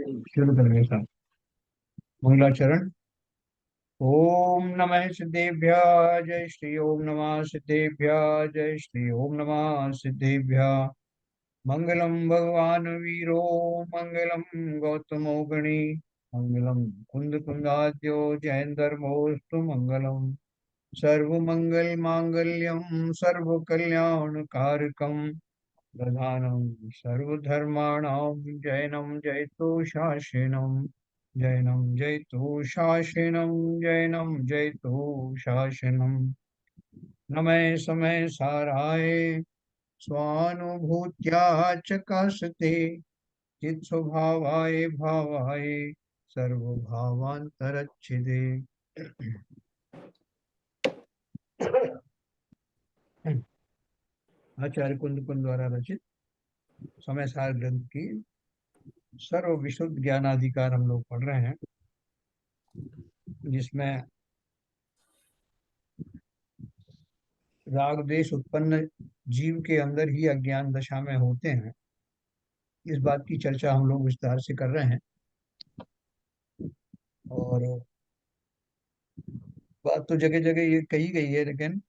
शुरू करेंगे साहब। मंगलाचरण। ओम नमः सिद्धेभ्य। जय श्री ओम नमः सिद्धेभ्य। जय श्री ओम नमः सिद्धेभ्य। मंगलम भगवान वीरो मंगलम गौतमो गणी मंगलम कुंद कुंदाद्यो जैन धर्मोस्तु मंगलम सर्व मंगल मांगल्यम सर्व कल्याण कारकम प्रधानम सर्वधर्माणां जैनम जयतु शासनम जैनम जयतु शासनम जैनम जयतु शासनम नमः समय साराय स्वानुभूत्या चकाशते चित्स्वभावाय भावाय सर्वभावांतरच्छिदे। आचार्य कुंद कुंद द्वारा रचित समय सार ग्रंथ की सर्व विशुद्ध ज्ञानाधिकार हम लोग पढ़ रहे हैं, जिसमें राग द्वेष उत्पन्न जीव के अंदर ही अज्ञान दशा में होते हैं। इस बात की चर्चा हम लोग विस्तार से कर रहे हैं और बात तो जगह जगह ये कही गई है, लेकिन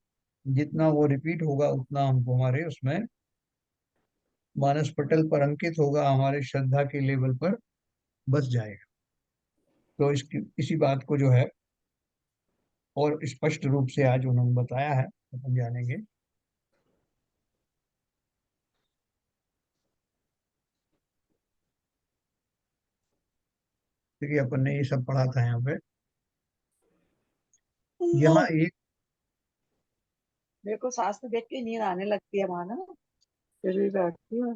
जितना वो रिपीट होगा उतना हमको हमारे उसमें मानस पटल पर अंकित होगा, हमारे श्रद्धा के लेवल पर बस जाएगा। तो इसी बात को जो है और स्पष्ट रूप से आज उन्होंने बताया है, अपन जानेंगे। क्योंकि अपन ने ये सब पढ़ा था यहाँ पे। यहाँ एक मेरे को सांस में देख के नींद आने लगती है माना, फिर भी बैठती हूँ।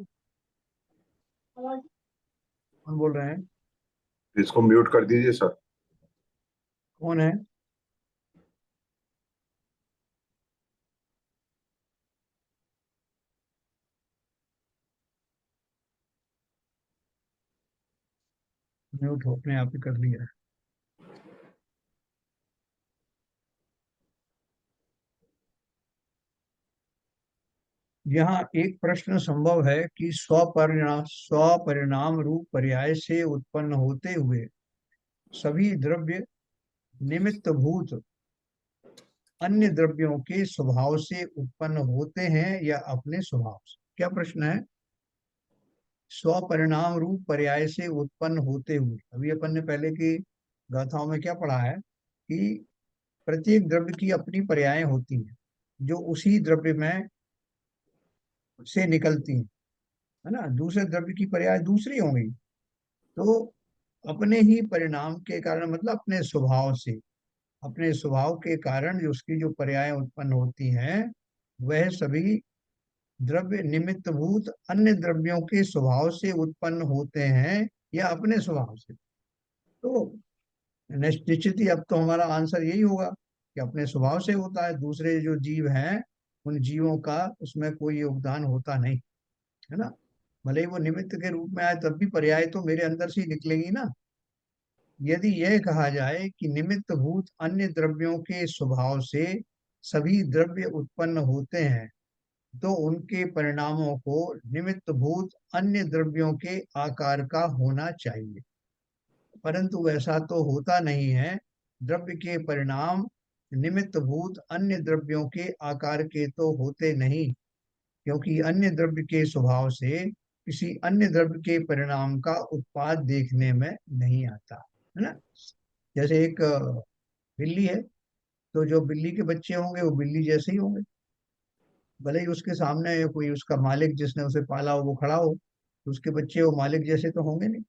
कौन बोल रहे हैं? इसको म्यूट कर दीजिए सर। कौन है? म्यूट हो अपने आप ही कर लिया है। यहाँ एक प्रश्न संभव है कि स्वपरिणाम रूप पर्याय से उत्पन्न होते हुए सभी द्रव्य निमित्त भूत अन्य द्रव्यों के स्वभाव से उत्पन्न होते हैं या अपने स्वभाव से। क्या प्रश्न है? स्वपरिणाम रूप पर्याय से उत्पन्न होते हुए, अभी अपन ने पहले की गाथाओं में क्या पढ़ा है कि प्रत्येक द्रव्य की अपनी पर्याय होती हैं जो उसी द्रव्य में से निकलती हैं, है ना। दूसरे द्रव्य की पर्याय दूसरी होंगी। तो अपने ही परिणाम के कारण, मतलब अपने स्वभाव के कारण जो उसकी जो पर्याय उत्पन्न होती हैं, वह सभी द्रव्य निमित्त भूत अन्य द्रव्यों के स्वभाव से उत्पन्न होते हैं या अपने स्वभाव से। तो निश्चित ही अब तो हमारा आंसर यही होगा कि अपने स्वभाव से होता है। दूसरे जो जीव हैं उन जीवों का उसमें कोई योगदान होता नहीं, है ना। भले ही वो निमित्त के रूप में आए तब भी पर्याय तो मेरे अंदर से ही निकलेगी ना। यदि यह कहा जाए कि निमित्त भूत अन्य द्रव्यों के स्वभाव से सभी द्रव्य उत्पन्न होते हैं, तो उनके परिणामों को निमित्त भूत अन्य द्रव्यों के आकार का होना चाहिए, परंतु वैसा तो होता नहीं है। द्रव्य के परिणाम निमित्त भूत अन्य द्रव्यों के आकार के तो होते नहीं, क्योंकि अन्य द्रव्य के स्वभाव से किसी अन्य द्रव्य के परिणाम का उत्पाद देखने में नहीं आता, है ना। जैसे एक बिल्ली है, तो जो बिल्ली के बच्चे होंगे वो बिल्ली जैसे ही होंगे। भले ही उसके सामने कोई उसका मालिक जिसने उसे पाला हो वो खड़ा हो, तो उसके बच्चे वो मालिक जैसे तो होंगे नहीं।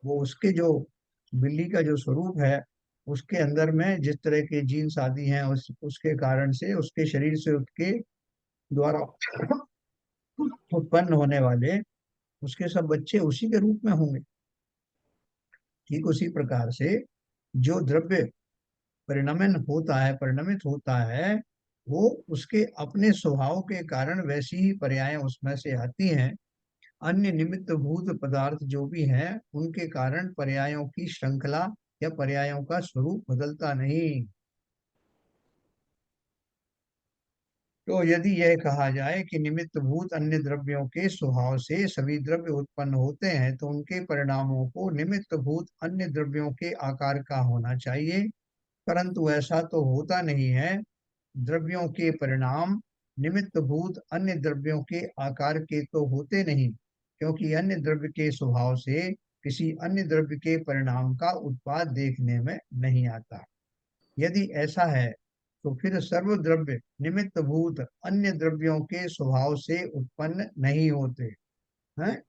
वो उसके जो बिल्ली का जो स्वरूप है, उसके अंदर में जिस तरह के जीन्स आदि हैं उसके कारण से उसके शरीर से उसके द्वारा उत्पन्न होने वाले उसके सब बच्चे उसी के रूप में होंगे। ठीक उसी प्रकार से जो द्रव्य परिणमित होता है, वो उसके अपने स्वभाव के कारण वैसी ही पर्याय उसमें से आती हैं। अन्य निमित्त भूत पदार्थ जो भी हैं उनके कारण पर्यायों की श्रृंखला या पर्यायों का स्वरूप बदलता नहीं। तो यदि यह कहा जाए कि निमित्त भूत अन्य द्रव्यों के स्वभाव से सभी द्रव्य उत्पन्न होते हैं, तो उनके परिणामों को निमित्त भूत अन्य द्रव्यों के आकार का होना चाहिए, परंतु ऐसा तो होता नहीं है। द्रव्यों के परिणाम निमित्त भूत अन्य द्रव्यों के आकार के तो होते नहीं, क्योंकि अन्य द्रव्य के स्वभाव से किसी अन्य द्रव्य के परिणाम का उत्पाद देखने में नहीं आता। यदि ऐसा है तो फिर सर्व द्रव्य निमित्त भूत अन्य द्रव्यों के स्वभाव से उत्पन्न नहीं होते हैं,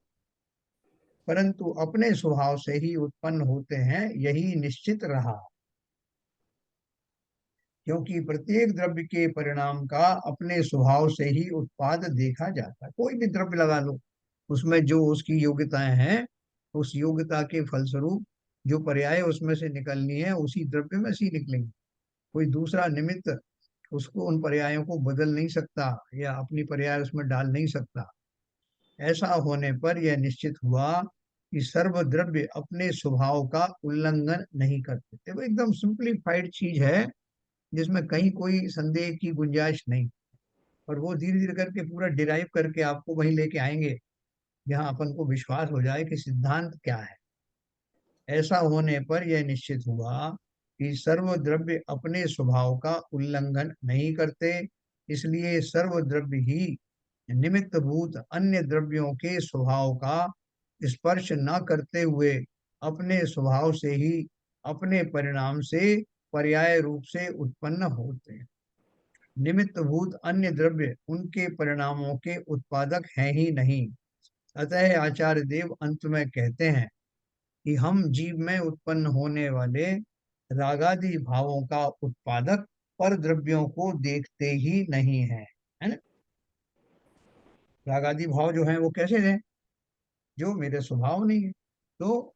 परंतु अपने स्वभाव से ही उत्पन्न होते हैं, यही निश्चित रहा। क्योंकि प्रत्येक द्रव्य के परिणाम का अपने स्वभाव से ही उत्पाद देखा जाता है। कोई भी द्रव्य लगा लो, उसमें जो उसकी योग्यताएं हैं, उस योग्यता के फलस्वरूप जो पर्याय उसमें से निकलनी है उसी द्रव्य में से ही निकलेंगे। कोई दूसरा निमित्त उसको उन पर्यायों को बदल नहीं सकता या अपनी पर्याय उसमें डाल नहीं सकता। ऐसा होने पर यह निश्चित हुआ कि सर्व द्रव्य अपने स्वभाव का उल्लंघन नहीं करते। देखो एकदम सिंप्लीफाइड चीज है, जिसमें कहीं कोई संदेह की गुंजाइश नहीं, और वो धीरे धीरे करके पूरा डिराइव करके आपको वहीं लेके आएंगे जहां अपन को विश्वास हो जाए कि सिद्धांत क्या है। ऐसा होने पर यह निश्चित हुआ कि सर्व द्रव्य अपने स्वभाव का उल्लंघन नहीं करते, इसलिए सर्व द्रव्य ही निमित्त भूत अन्य द्रव्यों के स्वभाव का स्पर्श न करते हुए अपने स्वभाव से ही अपने परिणाम से पर्याय रूप से उत्पन्न होते हैं। निमित्त भूत अन्य द्रव्य उनके परिणामों के उत्पादक हैं ही नहीं। अतः आचार्य देव अंत में कहते हैं कि हम जीव में उत्पन्न होने वाले रागादि भावों का उत्पादक पर द्रव्यों को देखते ही नहीं है, है ना। रागादि भाव जो है वो कैसे है, जो मेरे स्वभाव नहीं है। तो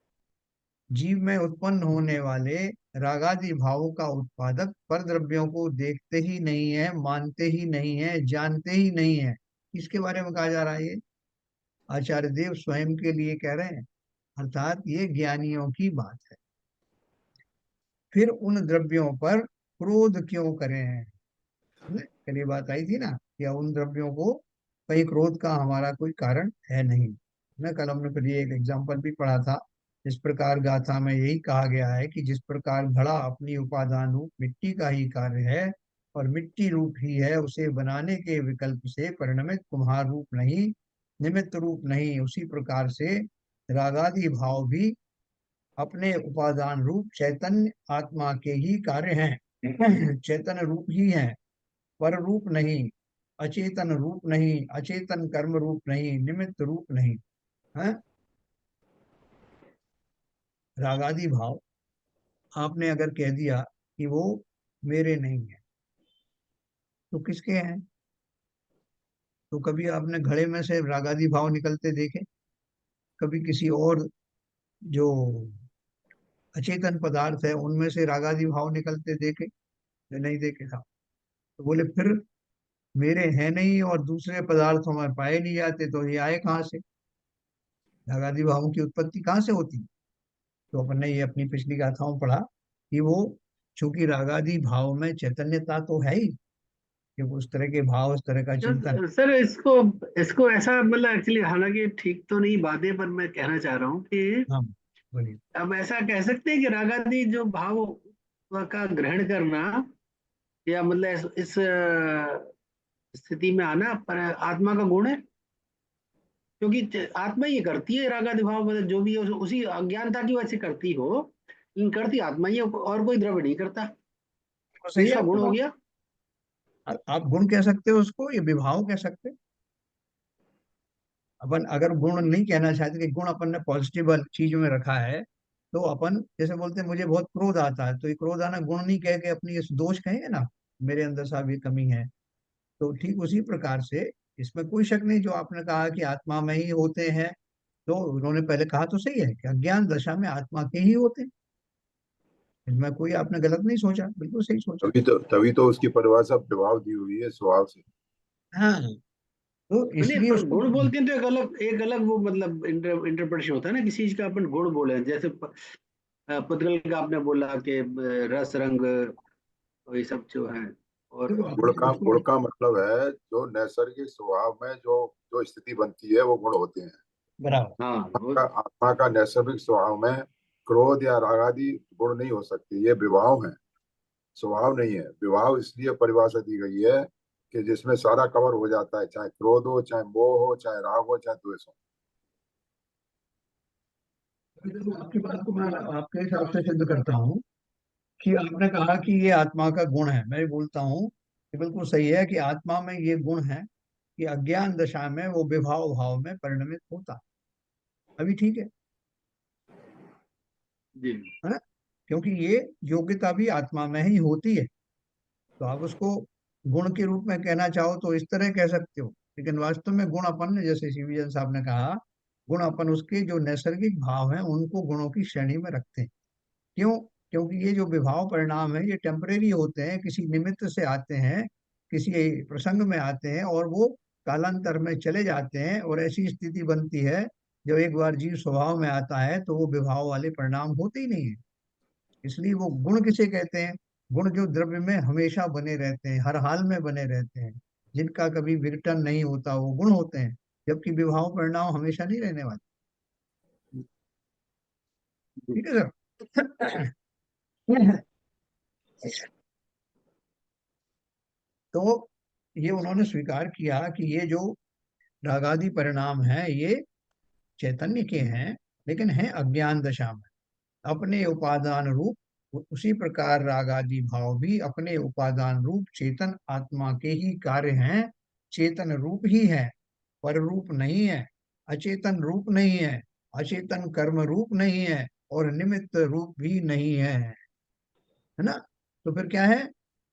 जीव में उत्पन्न होने वाले रागादि भावों का उत्पादक पर द्रव्यों को देखते ही नहीं है, मानते ही नहीं है, जानते ही नहीं है। इसके बारे में कहा जा रहा है, ये आचार्य देव स्वयं के लिए कह रहे हैं, अर्थात ये ज्ञानियों की बात है। फिर उन द्रव्यों पर क्रोध क्यों करें। कल ये बात आई थी ना कि उन द्रव्यों को कहीं क्रोध का हमारा कोई कारण है नहीं। मैं कल हमने फिर ये एक एग्जाम्पल भी पढ़ा था। इस प्रकार गाथा में यही कहा गया है कि जिस प्रकार घड़ा अपनी उपादान रूप मिट्टी का ही कार्य है और मिट्टी रूप ही है, उसे बनाने के विकल्प से परिणमित कुम्हार रूप नहीं, निमित्त रूप नहीं, उसी प्रकार से रागादि भाव भी अपने उपादान रूप चैतन्य आत्मा के ही कार्य हैं। चैतन्य रूप ही हैं, पर रूप नहीं। अचेतन रूप नहीं, अचेतन कर्म रूप नहीं, निमित्त रूप नहीं है। रागादि भाव आपने अगर कह दिया कि वो मेरे नहीं है, तो किसके हैं। तो कभी आपने घड़े में से रागादि भाव निकलते देखे, कभी किसी और जो अचेतन पदार्थ है उनमें से रागादि भाव निकलते देखे, या नहीं देखे था। तो बोले फिर मेरे हैं नहीं और दूसरे पदार्थों में पाए नहीं जाते, तो ये आए कहाँ से, रागादि भावों की उत्पत्ति कहाँ से होती। तो अपन ने ये अपनी पिछली गाथाओं में पढ़ा कि वो चूंकि रागादि भाव में चैतन्यता तो है ही, कि उस तरह के भाव, उस तरह का चिंतन। सर इसको इसको ऐसा मतलब एक्चुअली हालांकि ठीक तो नहीं बातें, पर मैं कहना चाह रहा हूँ कि हाँ बोलिए। अब ऐसा कह सकते हैं कि रागादि जो भाव का ग्रहण करना या मतलब इस स्थिति में आना पर आत्मा का गुण है, क्योंकि आत्मा ये करती है रागादि भाव मतलब जो भी है उसी अज्ञानता की वजह से करती हो, लेकिन करती आत्मा ही है, और कोई द्रव्य नहीं करता, तो तो सही है इसका आपकी गुण हो बात। गया। आप गुण कह सकते हो उसको, ये विभाव कह सकते हैं। अपन अगर गुण नहीं कहना चाहते कि गुण अपन ने पॉजिटिव चीज में रखा है, तो अपन जैसे बोलते हैं मुझे बहुत क्रोध आता है, तो ये क्रोध आना गुण नहीं कह के अपनी इस दोष कहेंगे ना, मेरे अंदर साहब ये कमी है। तो ठीक उसी प्रकार से इसमें कोई शक नहीं, जो आपने कहा कि आत्मा में ही होते हैं, तो उन्होंने पहले कहा तो सही है कि अज्ञान दशा में आत्मा के ही होते हैं। इसमें कोई आपने गलत नहीं सोचा, बिल्कुल सही सोचा। तभी तो उसकी परिभाषा प्रभाव दी हुई है स्वभाव से। हाँ, तो नहीं इसलिए पर उसको गुण बोलते हैं तो एक अलग वो मतलब इंटरप्रिटेशन होता है ना, किसी चीज का अपन गुण बोले, जैसे पुद्गल का आपने बोला कि रस रंग ये सब जो है और देखो गुण का उसको गुण का मतलब है जो नैसर्गिक स्वभाव में जो जो स्थिति बनती है वो गुण होते हैं। बराबर। हाँ वो आत्मा का नैसर्गिक स्वभाव में क्रोध या राग आदि गुण नहीं हो सकते, ये विभाव है, स्वभाव नहीं है। विभाव इसलिए परिभाषा दी गई है कि जिसमें सारा कवर हो जाता है, चाहे क्रोध हो, चाहे मोह हो, चाहे राग हो, चाहे द्वेष हो। देखो आपकी बात को मैं आपके हिसाब से सिद्ध करता हूँ कि आपने कहा कि ये आत्मा का गुण है, मैं भी बोलता हूँ कि बिल्कुल सही है कि आत्मा में ये गुण है कि अज्ञान दशा में वो विभाव भाव में परिणमित होता है। अभी ठीक जी है ना? क्योंकि ये योग्यता भी आत्मा में ही होती है। तो आप उसको गुण के रूप में कहना चाहो तो इस तरह कह सकते हो, लेकिन वास्तव में गुण अपन, जैसे सीवीजन साहब ने कहा, गुण अपन उसके जो नैसर्गिक भाव हैं उनको गुणों की श्रेणी में रखते हैं। क्यों? क्योंकि ये जो विभाव परिणाम है ये टेम्परेरी होते हैं, किसी निमित्त से आते हैं, किसी प्रसंग में आते हैं और वो कालांतर में चले जाते हैं, और ऐसी स्थिति बनती है जब एक बार जीव स्वभाव में आता है तो वो विभाव वाले परिणाम होते ही नहीं है। इसलिए वो गुण किसे कहते हैं? गुण जो द्रव्य में हमेशा बने रहते हैं, हर हाल में बने रहते हैं, जिनका कभी विघटन नहीं होता, वो गुण होते हैं। जबकि विभाव परिणाम हमेशा नहीं रहने वाले। जी ठीक है सर? तो ये उन्होंने स्वीकार किया कि ये जो रागादि परिणाम है ये चैतन्य के हैं, लेकिन हैं अज्ञान दशा में, अपने उपादान रूप। उसी प्रकार रागादि भाव भी अपने उपादान रूप चेतन आत्मा के ही कार्य हैं, चेतन रूप ही है, पर रूप नहीं है, अचेतन रूप नहीं है, अचेतन कर्म रूप नहीं है, और निमित्त रूप भी नहीं है ना? तो फिर क्या है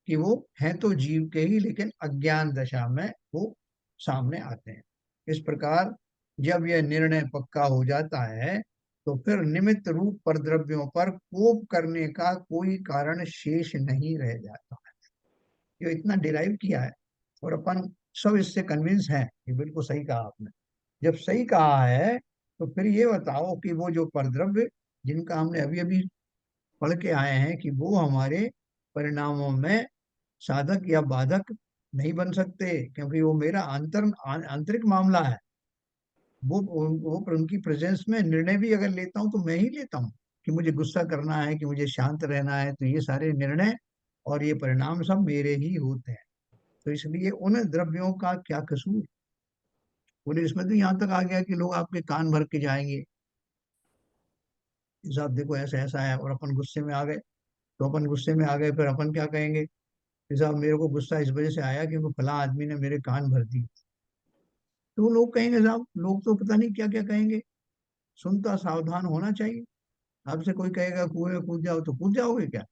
कि वो है तो जीव के ही, लेकिन अज्ञान दशा में वो सामने आते हैं। इस प्रकार जब यह निर्णय पक्का हो जाता है तो फिर निमित्त रूप पर द्रव्यों पर कोप करने का कोई कारण शेष नहीं रह जाता है। ये इतना डिराइव किया है और अपन सब इससे कन्विंस हैं कि बिल्कुल सही कहा आपने। जब सही कहा है तो फिर ये बताओ कि वो जो परद्रव्य जिनका हमने अभी अभी पढ़ के आए हैं कि वो हमारे परिणामों में साधक या बाधक नहीं बन सकते, क्योंकि वो मेरा आंतरिक मामला है। वो उनकी प्रेजेंस में निर्णय भी अगर लेता हूँ तो मैं ही लेता हूँ कि मुझे गुस्सा करना है, कि मुझे शांत रहना है, तो ये सारे निर्णय और ये परिणाम सब मेरे ही होते हैं। तो इसलिए उन द्रव्यों का क्या कसूर? बोले इसमें तो यहाँ तक आ गया कि लोग आपके कान भर के जाएंगे, साहब देखो ऐसा ऐसा है, और अपन गुस्से में आ गए। तो अपन गुस्से में आ गए, फिर अपन क्या कहेंगे कि साहब मेरे को गुस्सा इस वजह से आया क्योंकि फला आदमी ने मेरे कान भर दी। तो वो लोग कहेंगे, साहब लोग तो पता नहीं क्या क्या कहेंगे, सुनता सावधान होना चाहिए। आपसे कोई कहेगा कुएं में कूद जाओ तो कूद जाओगे क्या?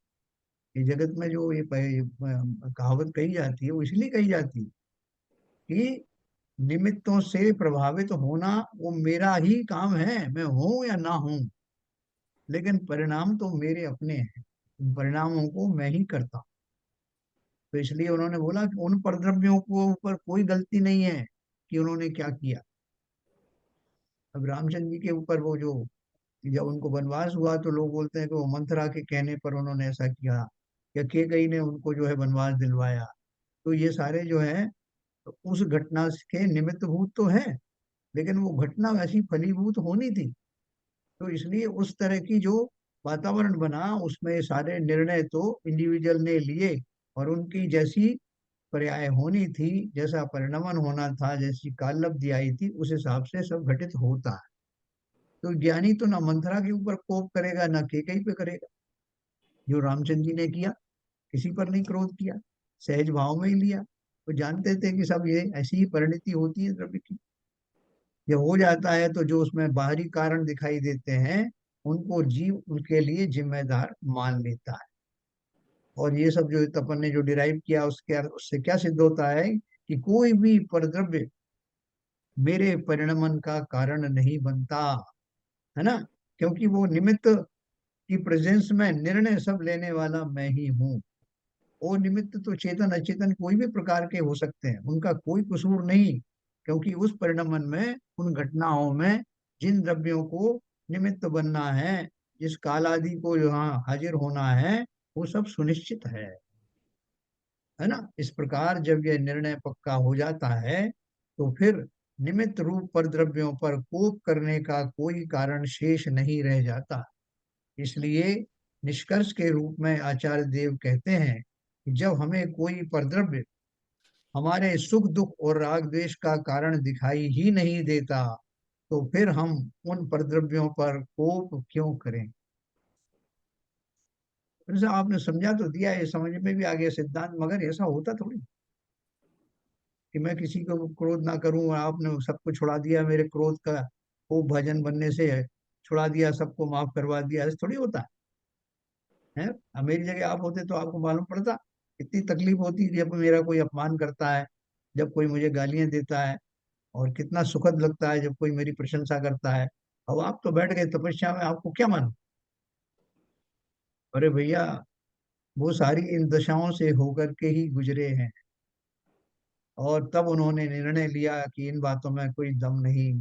ये जगत में जो ये कहावत कही जाती है वो इसलिए कही जाती है कि निमित्तों से प्रभावित होना वो मेरा ही काम है, मैं हूं या ना हूं, लेकिन परिणाम तो मेरे अपने हैं, उन परिणामों को मैं ही करता हूं। तो इसलिए उन्होंने बोला कि उन परद्रव्यों को ऊपर कोई गलती नहीं है कि उन्होंने क्या किया। अब रामचंद्र जी के ऊपर वो जो, जब उनको वनवास हुआ तो लोग बोलते हैं कि वो मंथरा के कहने पर उन्होंने ऐसा किया, या केकई ने उनको जो है वनवास दिलवाया। तो ये सारे जो है तो उस घटना के निमित्त भूत तो है, लेकिन वो घटना वैसी फलीभूत होनी थी। तो इसलिए उस तरह की जो वातावरण बना उसमें ये सारे निर्णय तो इंडिविजुअल ने लिए, और उनकी जैसी पर्याय होनी थी, जैसा परिणमन होना था, जैसी कालब्धि आई थी, उस हिसाब से सब घटित होता है। तो ज्ञानी तो ना मंथरा के ऊपर कोप करेगा ना केकई पे करेगा। जो रामचंद्र जी ने किया, किसी पर नहीं क्रोध किया, सहज भाव में ही लिया। वो जानते थे कि सब ये ऐसी ही परिणति होती है द्रव्य की। जब हो जाता है तो जो उसमें बाहरी कारण दिखाई देते हैं उनको जीव उनके लिए जिम्मेदार मान लेता है। और ये सब जो तपन ने जो डिराइव किया उसके उससे क्या सिद्ध होता है कि कोई भी परद्रव्य मेरे परिणमन का कारण नहीं बनता, है ना? क्योंकि वो निमित्त की प्रेजेंस में निर्णय सब लेने वाला मैं ही हूँ। वो निमित्त तो चेतन अचेतन कोई भी प्रकार के हो सकते हैं, उनका कोई कसूर नहीं, क्योंकि उस परिणमन में उन घटनाओं में जिन द्रव्यों को निमित्त बनना है, जिस काल आदि को यहाँ हाजिर होना है, वो सब सुनिश्चित है। है ना। इस प्रकार जब यह निर्णय पक्का हो जाता है तो फिर निमित्त रूप पर द्रव्यों पर कोप करने का कोई कारण शेष नहीं रह जाता। इसलिए निष्कर्ष के रूप में आचार्य देव कहते हैं कि जब हमें कोई परद्रव्य हमारे सुख दुख और राग द्वेष का कारण दिखाई ही नहीं देता तो फिर हम उन परद्रव्यों पर कोप क्यों करें। जैसे आपने समझा तो दिया, ये समझ में भी आ गया सिद्धांत, मगर ऐसा होता थोड़ी कि मैं किसी को क्रोध ना करूं और आपने सबको छुड़ा दिया मेरे क्रोध का खूब भजन बनने से, छुड़ा दिया, सबको माफ करवा दिया, ऐसा थोड़ी होता है। अब मेरी जगह आप होते तो आपको मालूम पड़ता कितनी तकलीफ होती जब मेरा कोई अपमान करता है, जब कोई मुझे गालियां देता है, और कितना सुखद लगता है जब कोई मेरी प्रशंसा करता है। अब आप तो बैठ गए तपस्या में, आपको क्या मालूम। अरे भैया, वो सारी इन दशाओं से होकर के ही गुजरे हैं, और तब उन्होंने निर्णय लिया कि इन बातों में कोई दम नहीं।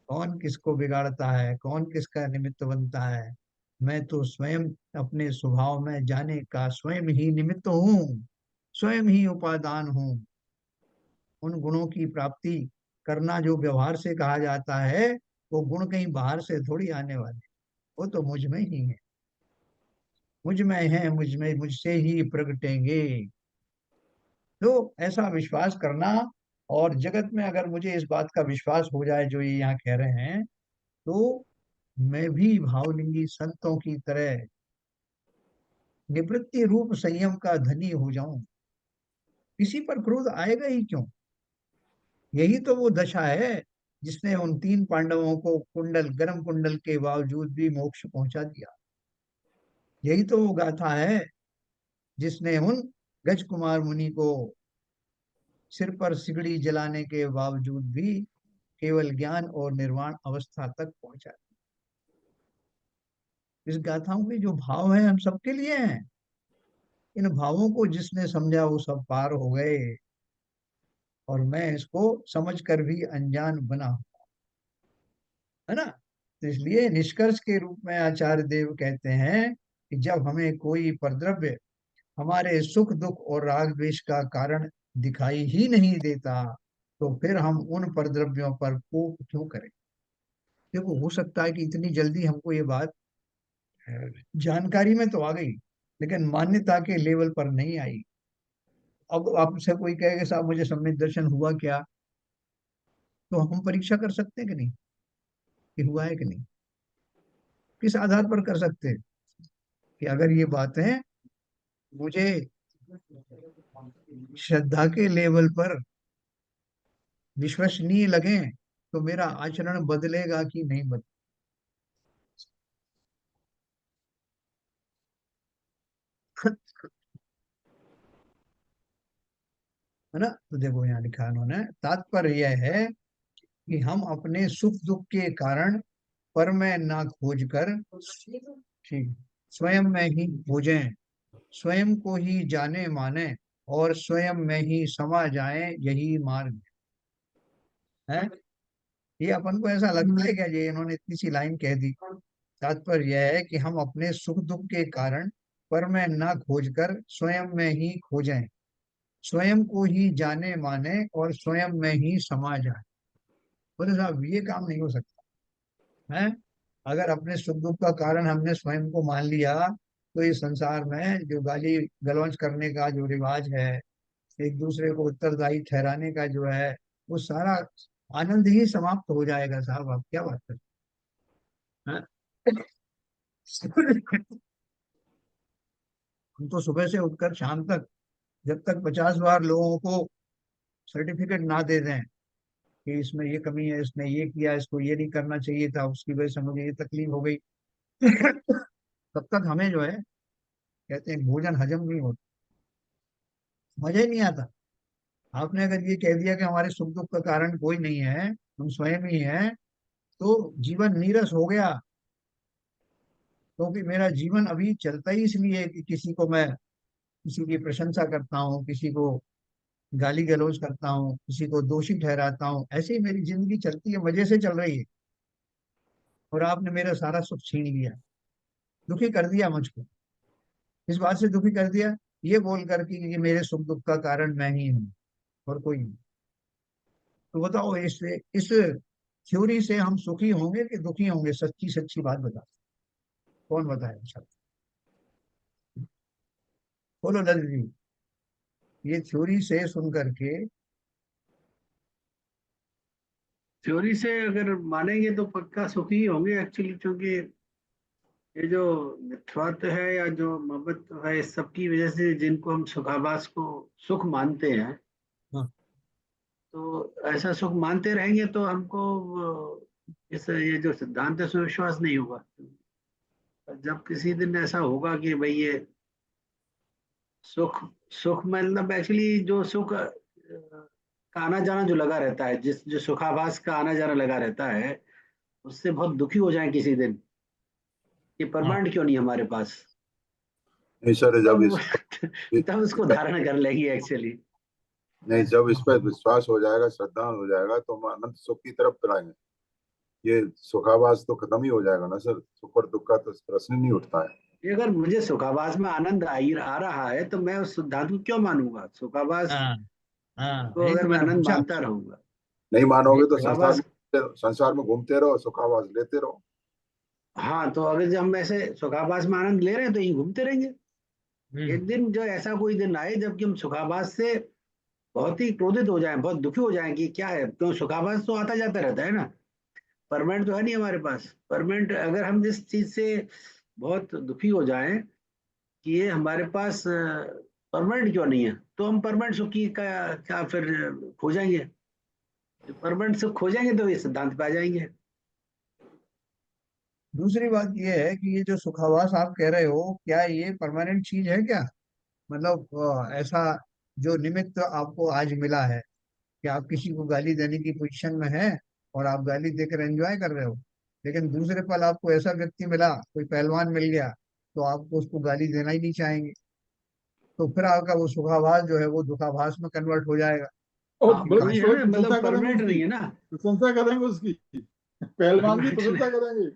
कौन किसको बिगाड़ता है, कौन किसका निमित्त बनता है। मैं तो स्वयं अपने स्वभाव में जाने का स्वयं ही निमित्त हूँ, स्वयं ही उपादान हूँ। उन गुणों की प्राप्ति करना जो व्यवहार से कहा जाता है, वो गुण कहीं बाहर से थोड़ी आने वाले, वो तो मुझ में ही है, मुझ में है, मुझ में, मुझसे ही प्रगटेंगे। तो ऐसा विश्वास करना, और जगत में अगर मुझे इस बात का विश्वास हो जाए जो ये यहाँ कह रहे हैं, तो मैं भी भावलिंगी संतों की तरह निवृत्ति रूप संयम का धनी हो जाऊं। किसी पर क्रोध आएगा ही क्यों। यही तो वो दशा है जिसने उन तीन पांडवों को कुंडल, गर्म कुंडल के बावजूद भी मोक्ष पहुंचा दिया। यही तो वो गाथा है जिसने उन गज कुमार मुनि को सिर पर सिगड़ी जलाने के बावजूद भी केवल ज्ञान और निर्वाण अवस्था तक पहुंचा। इस गाथाओं के जो भाव हैं हम सबके लिए हैं। इन भावों को जिसने समझा वो सब पार हो गए, और मैं इसको समझ कर भी अनजान बना, है ना। तो इसलिए निष्कर्ष के रूप में आचार्य देव कहते हैं कि जब हमें कोई परद्रव्य हमारे सुख दुख और राग द्वेष का कारण दिखाई ही नहीं देता तो फिर हम उन परद्रव्यों पर कोप क्यों करें। देखो, हो सकता है कि इतनी जल्दी हमको ये बात जानकारी में तो आ गई, लेकिन मान्यता के लेवल पर नहीं आई। अब आपसे कोई कहेगा साहब मुझे सम्यक दर्शन हुआ क्या, तो हम परीक्षा कर सकते हैं कि नहीं कि हुआ है कि नहीं। किस आधार पर कर सकते हैं कि अगर ये बातें मुझे श्रद्धा के लेवल पर विश्वसनीय लगे तो मेरा आचरण बदलेगा कि नहीं बदलेगा। है ना। तो देखो यहाँ लिखा है उन्होंने, तात्पर्य यह है कि हम अपने सुख दुख के कारण पर में ना खोज कर, ठीक, स्वयं में ही खोजें, स्वयं को ही जाने माने और स्वयं में ही समा जाए, यही मार्ग है। ये अपन को ऐसा लगता है क्या ये इन्होंने इतनी सी लाइन कह दी। तात्पर्य यह है कि हम अपने सुख दुख के कारण पर में ना खोज कर स्वयं में ही खोजें, स्वयं को ही जाने माने और स्वयं में ही समा जाए। बोले साहब ये काम नहीं हो सकता है। अगर अपने सुख दुख का कारण हमने स्वयं को मान लिया तो इस संसार में जो गाली गलौज करने का जो रिवाज है, एक दूसरे को उत्तरदायी ठहराने का जो है, वो सारा आनंद ही समाप्त हो जाएगा साहब। आप क्या बात करते हैं। हम तो सुबह से उठकर शाम तक, जब तक 50 बार लोगों को सर्टिफिकेट ना दे दें कि इसमें ये कमी है, इसने ये किया, इसको ये नहीं करना चाहिए था, उसकी वजह से मुझे ये तकलीफ हो गई, तब तक हमें जो है, कहते हैं भोजन हजम नहीं होता, मजा ही नहीं आता। आपने अगर ये कह दिया कि हमारे सुख दुख का कारण कोई नहीं है, हम स्वयं ही हैं, तो जीवन नीरस हो गया। क्योंकि मेरा जीवन अभी चलता ही इसलिए है कि किसी को मैं, किसी की प्रशंसा करता हूँ, किसी को गाली गलौज करता हूँ, किसी को दोषी ठहराता हूँ, ऐसे ही मेरी जिंदगी चलती है, मजे से चल रही है। और आपने मेरा सारा सुख छीन लिया, दुखी कर दिया मुझको। इस बात से दुखी कर दिया ये बोल करके कि मेरे सुख दुख का कारण मैं ही हूँ और कोई नहीं। तो बताओ, इस थ्योरी से हम सुखी होंगे कि दुखी होंगे? सच्ची सच्ची बात बता, कौन बताए? अच्छा, बोलो ललित जी, ये थ्योरी से सुन करके। थ्योरी से अगर मानेंगे तो पक्का सुखी ही होंगे एक्चुअली, क्योंकि ये जो मिथ्यात्व है या जो ममत्व है, इस सब की वजह से जिनको हम सुखाभास को सुख मानते हैं, हाँ, तो ऐसा सुख मानते रहेंगे तो हमको इस ये जो सिद्धांत है उसमें विश्वास नहीं होगा। जब किसी दिन ऐसा होगा कि भाई ये सुख सुख मतलब एक्चुअली जो सुख का आना जाना जो लगा रहता है, जिस जो सुखाभास का आना जाना लगा रहता है, उससे बहुत दुखी हो जाए किसी दिन, ये हाँ। परमानेंट क्यों नहीं हमारे पास, नहीं सर, जब तब इस तब उसको धारण कर लेगी एक्चुअली। नहीं, जब इस पर विश्वास हो जाएगा, श्रद्धा हो जाएगा, तो हम अनंत सुख की तरफ चलाएंगे। ये सुखावास तो खत्म ही हो जाएगा ना सर, सुख और दुख का तो प्रश्न ही नहीं उठता है। ये अगर मुझे सुखाभास में आनंद आ रहा है तो मैं उस सिद्धांत को क्यों मानूंगा? सुखाभास हाँ, हाँ, को यही अगर तो मैं मैंने आनंद पूछा। मानता रहूंगा, नहीं मानोगे तो सुखाभास। संसार में घूमते रहो, सुखावास लेते रहो। हाँ, तो अगर जब हम ऐसे सुखाभास में आनंद ले रहे हैं तो यहीं घूमते रहेंगे। हम्म। एक दिन जो ऐसा कोई दिन आए जबकि हम सुखाभास से बहुत ही क्रोधित हो जाएं, बहुत दुखी हो जाएं कि क्या है, क्यों सुखाभास तो आता जाता रहता है ना, परमानेंट तो है नहीं हमारे पास। परमानेंट अगर हम जिस चीज से बहुत दुखी हो जाएं कि ये हमारे पास परमानेंट क्यों नहीं है, तो हम परमानेंट सुख की का क्या फिर खोजेंगे? जो परमानेंट सुख खोजेंगे तो ये सिद्धांत पे आ जाएंगे। दूसरी बात ये है कि ये जो सुखावास आप कह रहे हो, क्या ये परमानेंट चीज है क्या? मतलब ऐसा जो निमित्त आपको आज मिला है कि आप किसी को गाली देने की पोजीशन में हैं और आप गाली देकर एंजॉय कर रहे हो, लेकिन दूसरे पल आपको ऐसा व्यक्ति मिला, कोई पहलवान मिल गया, तो आपको उसको गाली देना ही नहीं चाहेंगे। तो फिर आपका वो सुखाभास जो है वो दुखाभास में कन्वर्ट हो जाएगा और हाँ, कि बड़ी वही काश। है बड़ी ना, प्रशंसा मतलब करेंगे परमानेंट उसकी, नहीं है ना। प्रशंसा करेंगे उसकी, पहलवान की परमानेंट प्रशंसा करेंगे।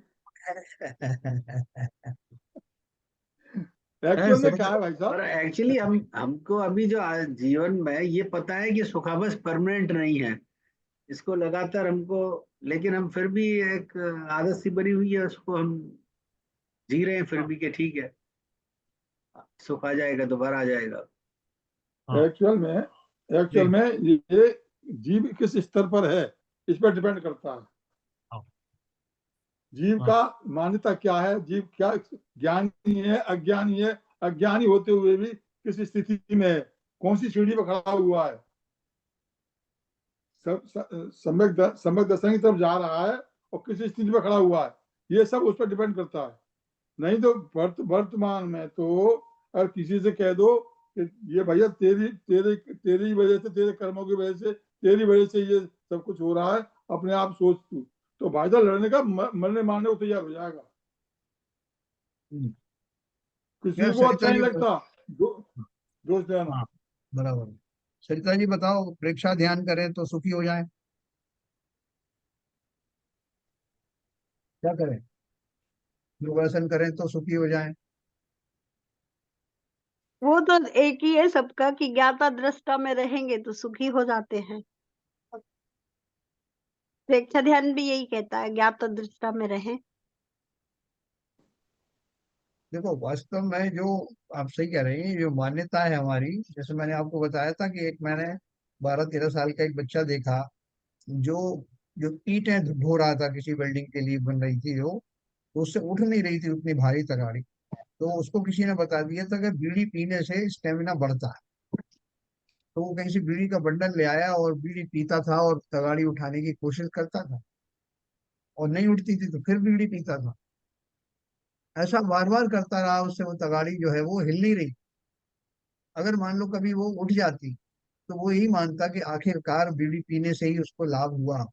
है एक्चुअल में क्या सरिता। है भाई और साहब? एक्चुअली हमको अभी जो जीवन में ये पता है कि सुखाबस परमानेंट नहीं है, इसको लगातार हमको, लेकिन हम फिर भी एक आदत सी बनी हुई है, उसको हम जी रहे हैं फिर हाँ, भी कि ठीक है, सुख आ जाएगा दोबारा आ जाएगा। हाँ, एक्चुअल जी, में ये जीव किस स्तर पर है, इस पर डिपेंड करता है। हाँ, जीव हाँ, का मान्यता क्या है, जीव क्या ज्ञानी है, अज्ञानी है, अज्ञानी होते हुए भी किस स्थिति में है, कौन सी सीढ़ी पर खड़ा हुआ है, सम्यक दर्शन की तरफ जा रहा है और किस स्थिति पर खड़ा हुआ है, ये सब उस पर डिपेंड करता है। नहीं तो वर्तमान में तो अगर किसी से कह दो कि ये भैया तेरी तेरी तेरी वजह से, तेरे कर्मों की वजह से, तेरी वजह से ये सब कुछ हो रहा है, अपने आप सोच तू, तो भाई साहब लड़ने का, मरने मारने को तैयार हो जाएगा। हम्म। किसी क्या को अच्छा सरिता नहीं जी? लगता दोष देना। हाँ, बराबर। सरिता जी बताओ, प्रेक्षा ध्यान करें तो सुखी हो जाए, क्या करें? योगासन करें तो सुखी हो जाए? वो तो एक ही है सबका कि ज्ञाता दृष्टा में रहेंगे तो सुखी हो जाते हैं। प्रेक्षा ध्यान भी यही कहता है, ज्ञाता दृष्टा में रहें। देखो, वास्तव में जो आप सही कह रही हैं, जो मान्यता है हमारी, जैसे मैंने आपको बताया था कि एक मैंने 12-13 साल का एक बच्चा देखा, जो जो ईंटें ढो रहा था, किसी बिल्डिंग के लिए बन रही थी जो, तो उससे उठ नहीं रही थी उतनी भारी तगाड़ी। तो उसको किसी ने बता दिया था कि बीड़ी पीने से स्टेमिना बढ़ता है। तो वो कहीं से बीड़ी का बंडल ले आया और बीड़ी पीता था और तगाड़ी उठाने की कोशिश करता था, और नहीं उठती थी तो फिर बीड़ी पीता था। ऐसा बार बार करता रहा, उससे वो तगाड़ी जो है वो हिल नहीं रही। अगर मान लो कभी वो उठ जाती, तो वो यही मानता कि आखिरकार बीड़ी पीने से ही उसको लाभ हुआ।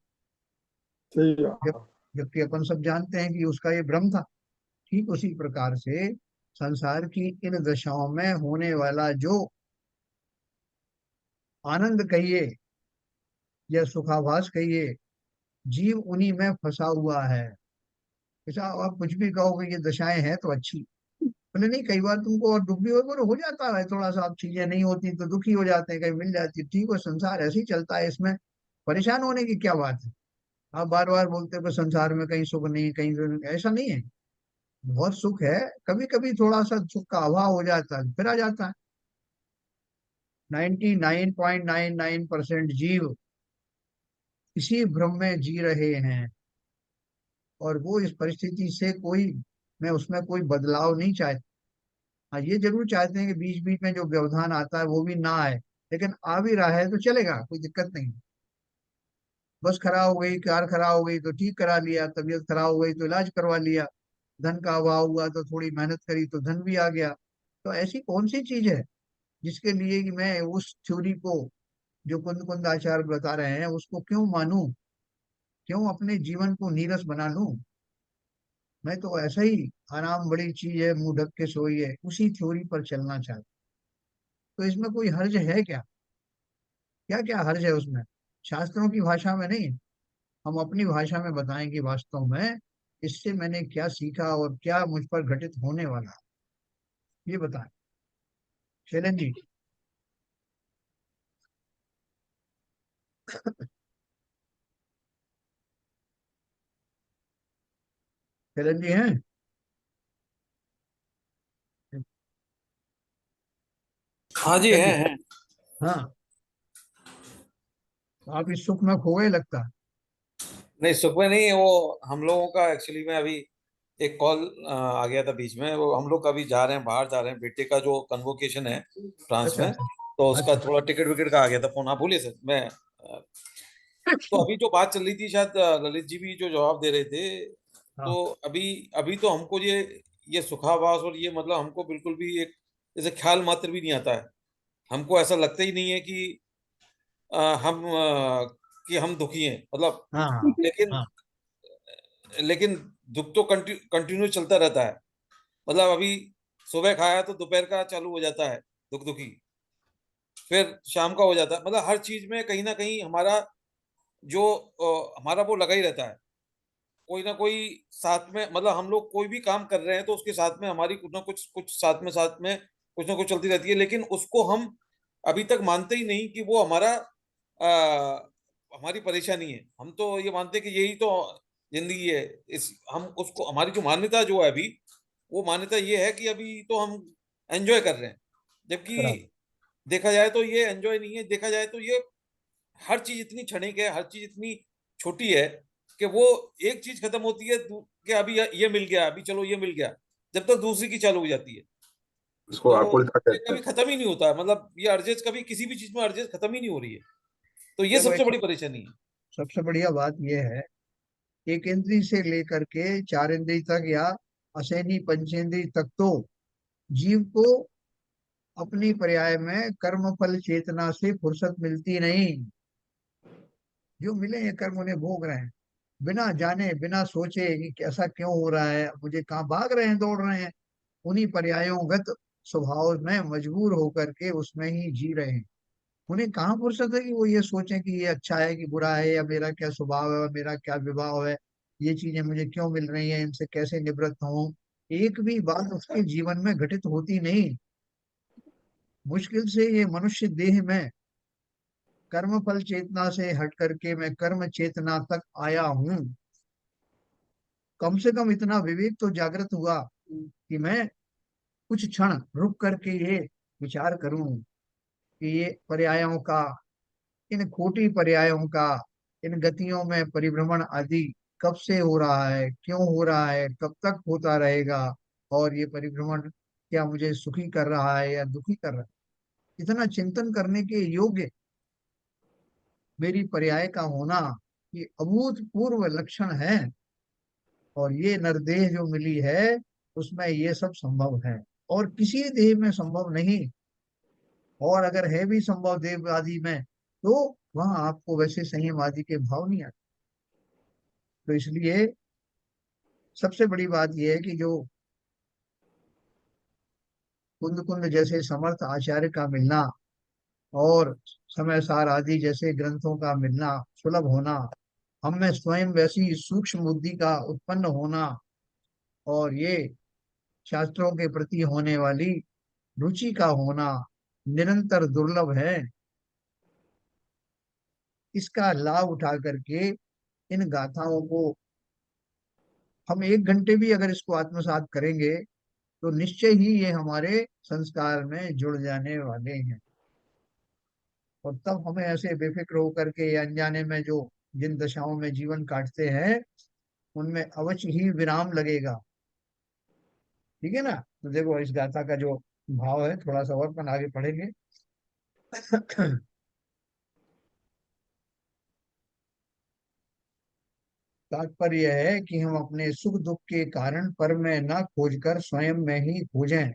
सही है। जब जबकि अपन सब जानते हैं कि उसका ये भ्रम था। ठीक उसी प्रकार से संसार की इन दशाओं में होने वाला जो आनंद कहिए या सुखाभास कहिए, जीव उन्हीं में फंसा हुआ है। ऐसा आप कुछ भी कहोगे ये दशाएं हैं तो अच्छी, बोले नहीं, कई बार तुमको और दुख भी हो जाता है थोड़ा सा, अब चीजें नहीं होती तो दुखी हो जाते हैं, कहीं मिल जाती है, ठीक है, संसार ऐसे ही चलता है, इसमें परेशान होने की क्या बात है। आप बार बार बोलते हो कि संसार में कहीं सुख नहीं, कहीं ऐसा नहीं है, बहुत सुख है। कभी कभी थोड़ा सा सुख का अभाव हो जाता है, फिर आ जाता है। 99.99% जीव इसी भ्रम में जी रहे हैं, और वो इस परिस्थिति से कोई, मैं उसमें कोई बदलाव नहीं चाहता। हाँ, ये जरूर चाहते हैं कि बीच बीच में जो व्यवधान आता है वो भी ना आए, लेकिन आ भी रहा है तो चलेगा, कोई दिक्कत नहीं। बस खराब हो गई, कार खराब हो गई तो ठीक करा लिया, तबीयत खराब हो गई तो इलाज करवा लिया, धन का अभाव हुआ तो थोड़ी मेहनत करी तो धन भी आ गया। तो ऐसी कौन सी चीज है जिसके लिए कि मैं उस थ्योरी को, जो कुंद कुंद आचार्य बता रहे हैं, उसको क्यों मानूं, क्यों अपने जीवन को नीरस बना लूं। मैं तो ऐसा ही, आराम बड़ी चीज है, मुंह ढक के सोइए, उसी थ्योरी पर चलना चाहता। तो इसमें कोई हर्ज है क्या, क्या क्या हर्ज है उसमें, शास्त्रों की भाषा में नहीं, हम अपनी भाषा में बताएं कि वास्तव में इससे मैंने क्या सीखा और क्या मुझ पर घटित होने वाला है, ये बताएं शैलन जी। शैलन जी हैं? हाँ जी, शैलन जी, है। हाँ, आप इस सुख में खो गए लगता है। नहीं, सुख में नहीं, वो हम लोगों का एक्चुअली में अभी एक कॉल आ गया था बीच में। वो हम लोग अभी जा रहे हैं, बाहर जा रहे हैं, बेटे का जो कन्वोकेशन है फ्रांस अच्छा में, अच्छा तो उसका अच्छा थोड़ा टिकट विकेट का आ गया था फोन। आप बोलिए सर। मैं तो अभी जो बात चल रही थी, शायद ललित जी भी जो जवाब दे रहे थे, हाँ तो अभी अभी तो हमको ये सुखावास और ये मतलब हमको बिल्कुल भी एक जैसे ख्याल मात्र भी नहीं आता है। हमको ऐसा लगता ही नहीं है कि हम कि हम दुखी हैं, मतलब। हाँ हाँ लेकिन हाँ। लेकिन दुख तो कंटिन्यू चलता रहता है। मतलब अभी सुबह खाया तो दोपहर का चालू हो जाता है दुख दुखी, फिर शाम का हो जाता है। मतलब हर चीज में कहीं ना कहीं हमारा जो हमारा वो लगा ही रहता है, कोई ना कोई साथ में। मतलब हम लोग कोई भी काम कर रहे हैं तो उसके साथ में हमारी कुछ ना कुछ कुछ साथ में कुछ ना कुछ चलती रहती है, लेकिन उसको हम अभी तक मानते ही नहीं कि वो हमारा हमारी परेशानी है। हम तो ये मानते हैं कि यही तो जिंदगी है। इस हम उसको, हमारी जो मान्यता जो है अभी, वो मान्यता ये है कि अभी तो हम एंजॉय कर रहे हैं, जबकि बराबर। देखा जाए तो ये एंजॉय नहीं है। देखा जाए तो ये हर चीज इतनी क्षणिक है, हर चीज इतनी छोटी है कि वो एक चीज खत्म होती है कि अभी ये मिल गया, अभी चलो ये मिल गया, जब तक दूसरी की चालू हो जाती है। इसको तो आकुलता ये कहते कभी हैं। खत्म ही नहीं होता है। मतलब ये अर्जेस कभी किसी भी चीज में अर्जेस खत्म ही नहीं हो रही है। तो ये देखो, सबसे एक बड़ी परेशानी है। सबसे बढ़िया बात यह है, एक इंद्री से लेकर के चार इंद्री तक, या असेंद्री पंचेंद्री तक, तो जीव को अपनी पर्याय में कर्म फल चेतना से फुर्सत मिलती नहीं। जो मिले ये कर्म उन्हें भोग रहे हैं, बिना जाने बिना सोचे कि कैसा क्यों हो रहा है, मुझे कहाँ भाग रहे हैं, दौड़ रहे हैं, उन्हीं पर्यायोगत स्वभाव में मजबूर होकर के उसमें ही जी रहे हैं। उन्हें कहाँ फुर्सत है कि वो ये सोचें कि ये अच्छा है कि बुरा है, या मेरा क्या स्वभाव है, मेरा क्या विभाव है, ये चीजें मुझे क्यों मिल रही हैं, इनसे कैसे निवृत्त हूँ। एक भी बात उसके जीवन में घटित होती नहीं। मुश्किल से ये मनुष्य देह में कर्म फल चेतना से हट करके मैं कर्म चेतना तक आया हूँ। कम से कम इतना विवेक तो जागृत हुआ कि मैं कुछ क्षण रुक करके ये विचार करूं कि ये पर्यायों का, इन खोटी पर्यायों का, इन गतियों में परिभ्रमण आदि कब से हो रहा है, क्यों हो रहा है, कब तक होता रहेगा, और ये परिभ्रमण क्या मुझे सुखी कर रहा है या दुखी कर रहा है। इतना चिंतन करने के योग्य मेरी पर्याय का होना, ये अभूतपूर्व लक्षण है। और ये नरदेह जो मिली है, उसमें ये सब संभव है, और किसी देह में संभव नहीं। और अगर है भी संभव देव आदि में, तो वहां आपको वैसे संयम आदि के भाव नहीं आते। तो इसलिए सबसे बड़ी बात यह है कि जो कुंद कुंद जैसे समर्थ आचार्य का मिलना, और समय सार आदि जैसे ग्रंथों का मिलना, सुलभ होना, हम में स्वयं वैसी सूक्ष्म बुद्धि का उत्पन्न होना, और ये शास्त्रों के प्रति होने वाली रुचि का होना निरंतर दुर्लभ है। इसका लाभ उठा करके इन गाथाओं को हम 1 घंटे भी अगर इसको आत्मसात करेंगे तो निश्चय ही ये हमारे संस्कार में जुड़ जाने वाले हैं। और तब हमें ऐसे बेफिक्र होकर के या अनजाने में जो जिन दशाओं में जीवन काटते हैं उनमें अवश्य ही विराम लगेगा। ठीक है ना। तो देखो इस गाथा का जो भाव है थोड़ा सा और अपन आगे पढ़ेंगे। तात्पर्य यह है कि हम अपने सुख दुख के कारण पर में न खोजकर स्वयं में ही खोजें,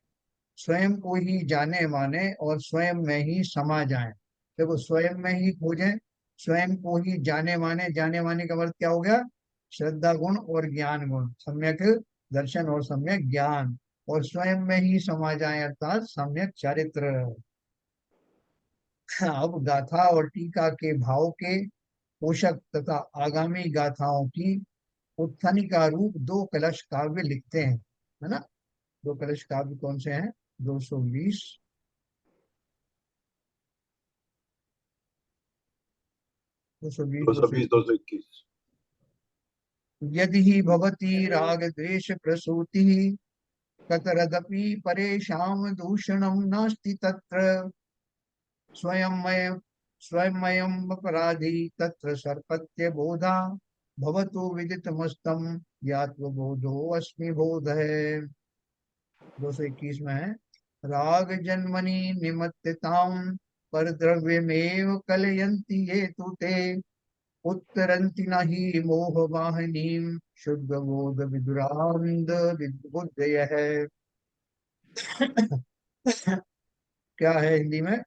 स्वयं को ही जाने माने और स्वयं में ही समा जाएं। देखो स्वयं में ही खोजें, स्वयं को ही जाने माने का अर्थ क्या हो गया? श्रद्धा गुण और ज्ञान गुण, सम्यक दर्शन और सम्यक ज्ञान, और स्वयं में ही समा जाएं अर्थात सम्यक चारित्र। अब गाथा और टीका के भाव के पोषक तथा आगामी गाथाओं की उत्थानिका रूप 2 कलश काव्य लिखते हैं, है ना। 2 कलश काव्य कौन से हैं? 220, 220, 220 221। यदि ही भवती राग द्वेष प्रसूति कतरदपि परेशान दूषणं नास्ति तत्र स्वयं स्वयं अपराधी तत्र सर्पत्य बोधा भवतु विदितमस्तम यात्वबोधो अस्मि बोध है। 221 में है, राग जन्मनि निमत्तताम पर द्रव्यमेव कलयन्ति ये तु ते उत्तरन्ति न हि मोह वाहिनीम शुद्ध बोध विदुरानंद विद्बुद्धयः। क्या है हिंदी में?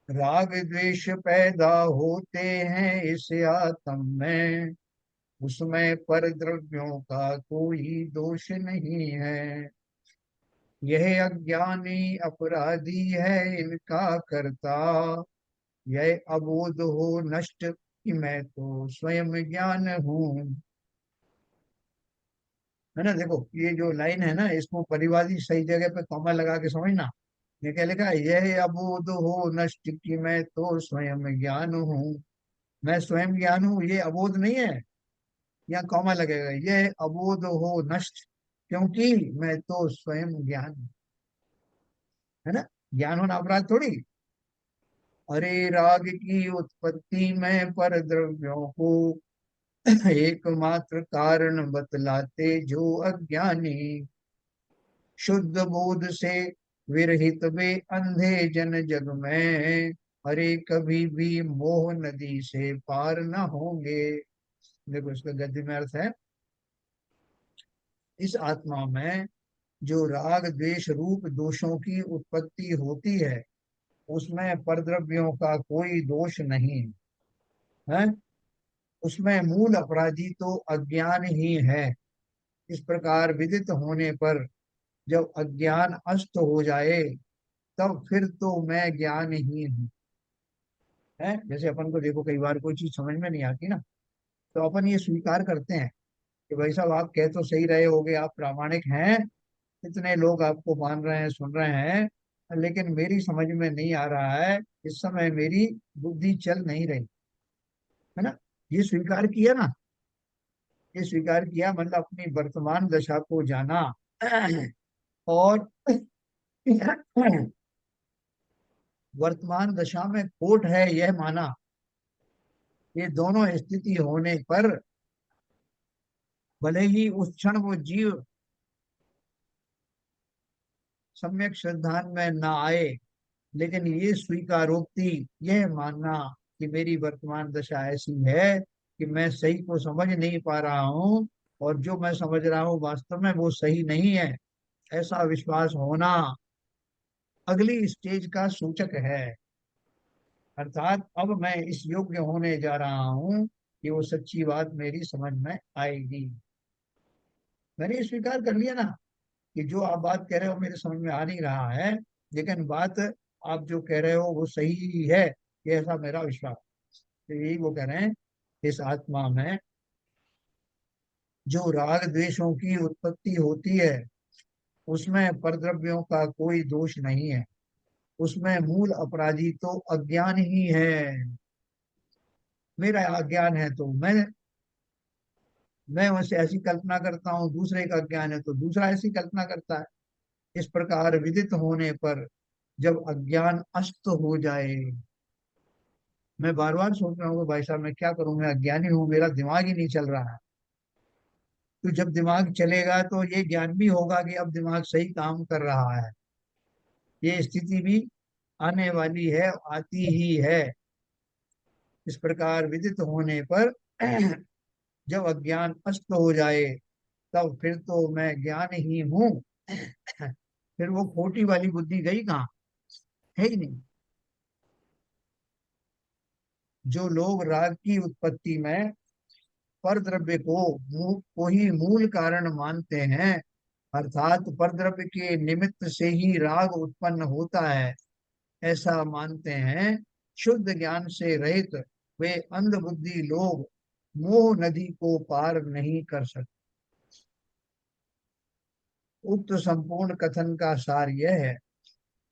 राग द्वेष पैदा होते हैं इस आत्म में, उसमें पर द्रव्यों का कोई दोष नहीं है। यह अज्ञानी अपराधी है इनका करता, यह अबोध हो नष्ट कि मैं तो स्वयं ज्ञान हूँ। है ना। देखो ये जो लाइन है ना इसको परिवादी सही जगह पे कॉमा लगा के समझना। ये क्या लिखा है? यह अबोध हो नष्ट कि मैं तो स्वयं ज्ञान हूँ। मैं स्वयं ज्ञान हूँ, ये अबोध नहीं है। यहाँ कॉमा लगेगा, यह अबोध हो नष्ट क्योंकि मैं तो स्वयं ज्ञान हूँ। है ना। ज्ञान होना अपराध थोड़ी। अरे राग की उत्पत्ति में पर द्रव्यों को एकमात्र कारण बतलाते जो अज्ञानी, शुद्ध बोध से विरहित वे अंधे जन जग में, अरे कभी भी मोह नदी से पार न होंगे। देखो इसका गद्य में अर्थ है, इस आत्मा में जो राग द्वेष रूप दोषों की उत्पत्ति होती है उसमें परद्रव्यों का कोई दोष नहीं है। उसमें मूल अपराधी तो अज्ञान ही है। इस प्रकार विदित होने पर जब अज्ञान अस्त हो जाए तब फिर तो मैं ज्ञान ही हूँ। है जैसे अपन को देखो कई बार कोई चीज समझ में नहीं आती ना, तो अपन ये स्वीकार करते हैं कि भाई साहब आप कह तो सही रहे होगे, आप प्रामाणिक हैं, इतने लोग आपको मान रहे हैं, सुन रहे हैं, लेकिन मेरी समझ में नहीं आ रहा है, इस समय मेरी बुद्धि चल नहीं रही। है ना। ये स्वीकार किया ना, ये स्वीकार किया मतलब अपनी वर्तमान दशा को जाना और वर्तमान दशा में खोट है यह माना। ये दोनों स्थिति होने पर भले ही उस क्षण वो जीव सम्यक श्रद्धान में ना आए, लेकिन ये स्वीकारोक्ति, यह मानना कि मेरी वर्तमान दशा ऐसी है कि मैं सही को समझ नहीं पा रहा हूँ और जो मैं समझ रहा हूँ वास्तव में वो सही नहीं है, ऐसा विश्वास होना अगली स्टेज का सूचक है। अर्थात अब मैं इस योग्य होने जा रहा हूँ कि वो सच्ची बात मेरी समझ में आएगी। मैंने ये स्वीकार कर लिया ना कि जो आप बात कह रहे हो मेरे समझ में आ नहीं रहा है, लेकिन बात आप जो कह रहे हो वो सही है, ये ऐसा मेरा विश्वास। तो यही वो कह रहे हैं, इस आत्मा में जो राग द्वेषों की उत्पत्ति होती है उसमें परद्रव्यों का कोई दोष नहीं है, उसमें मूल अपराधी तो अज्ञान ही है। मेरा अज्ञान है तो मैं वैसे ऐसी कल्पना करता हूँ, दूसरे का अज्ञान है तो दूसरा ऐसी कल्पना करता है। इस प्रकार विदित होने पर जब अज्ञान अस्त हो जाए, मैं बार बार सोच रहा हूँ कि भाई साहब मैं क्या करूं, मैं अज्ञानी हूँ, मेरा दिमाग ही नहीं चल रहा है। तो जब दिमाग चलेगा तो ये ज्ञान भी होगा कि अब दिमाग सही काम कर रहा है। ये स्थिति भी आने वाली है, आती ही है। इस प्रकार विदित होने पर जब अज्ञान अस्त हो जाए, तब फिर तो मैं ज्ञान ही हूँ। फिर वो खोटी वाली बुद्धि गई कहाँ, है ही नहीं। जो लोग राग की उत्पत्ति में पर द्रव्य को ही मूल कारण मानते हैं, अर्थात पर द्रव्य के निमित्त से ही राग उत्पन्न होता है, ऐसा मानते हैं, शुद्ध ज्ञान से रहित वे अंध बुद्धि लोग मोह नदी को पार नहीं कर सकते। उक्त संपूर्ण कथन का सार यह है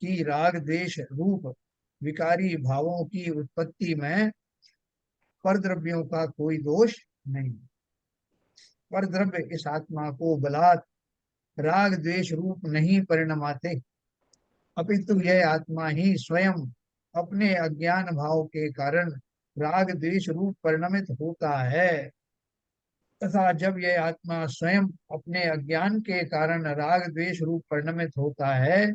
कि राग देश रूप विकारी भावों की उत्पत्ति में पर द्रव्यों का कोई दोष नहीं। पर द्रव्य इस आत्मा को बलात् राग द्वेष रूप नहीं परिणमाते, अपितु यह आत्मा ही स्वयं अपने अज्ञान भाव के कारण राग द्वेष रूप परिणमित होता है, तथा जब यह आत्मा स्वयं अपने अज्ञान के कारण राग द्वेष रूप परिणमित होता है,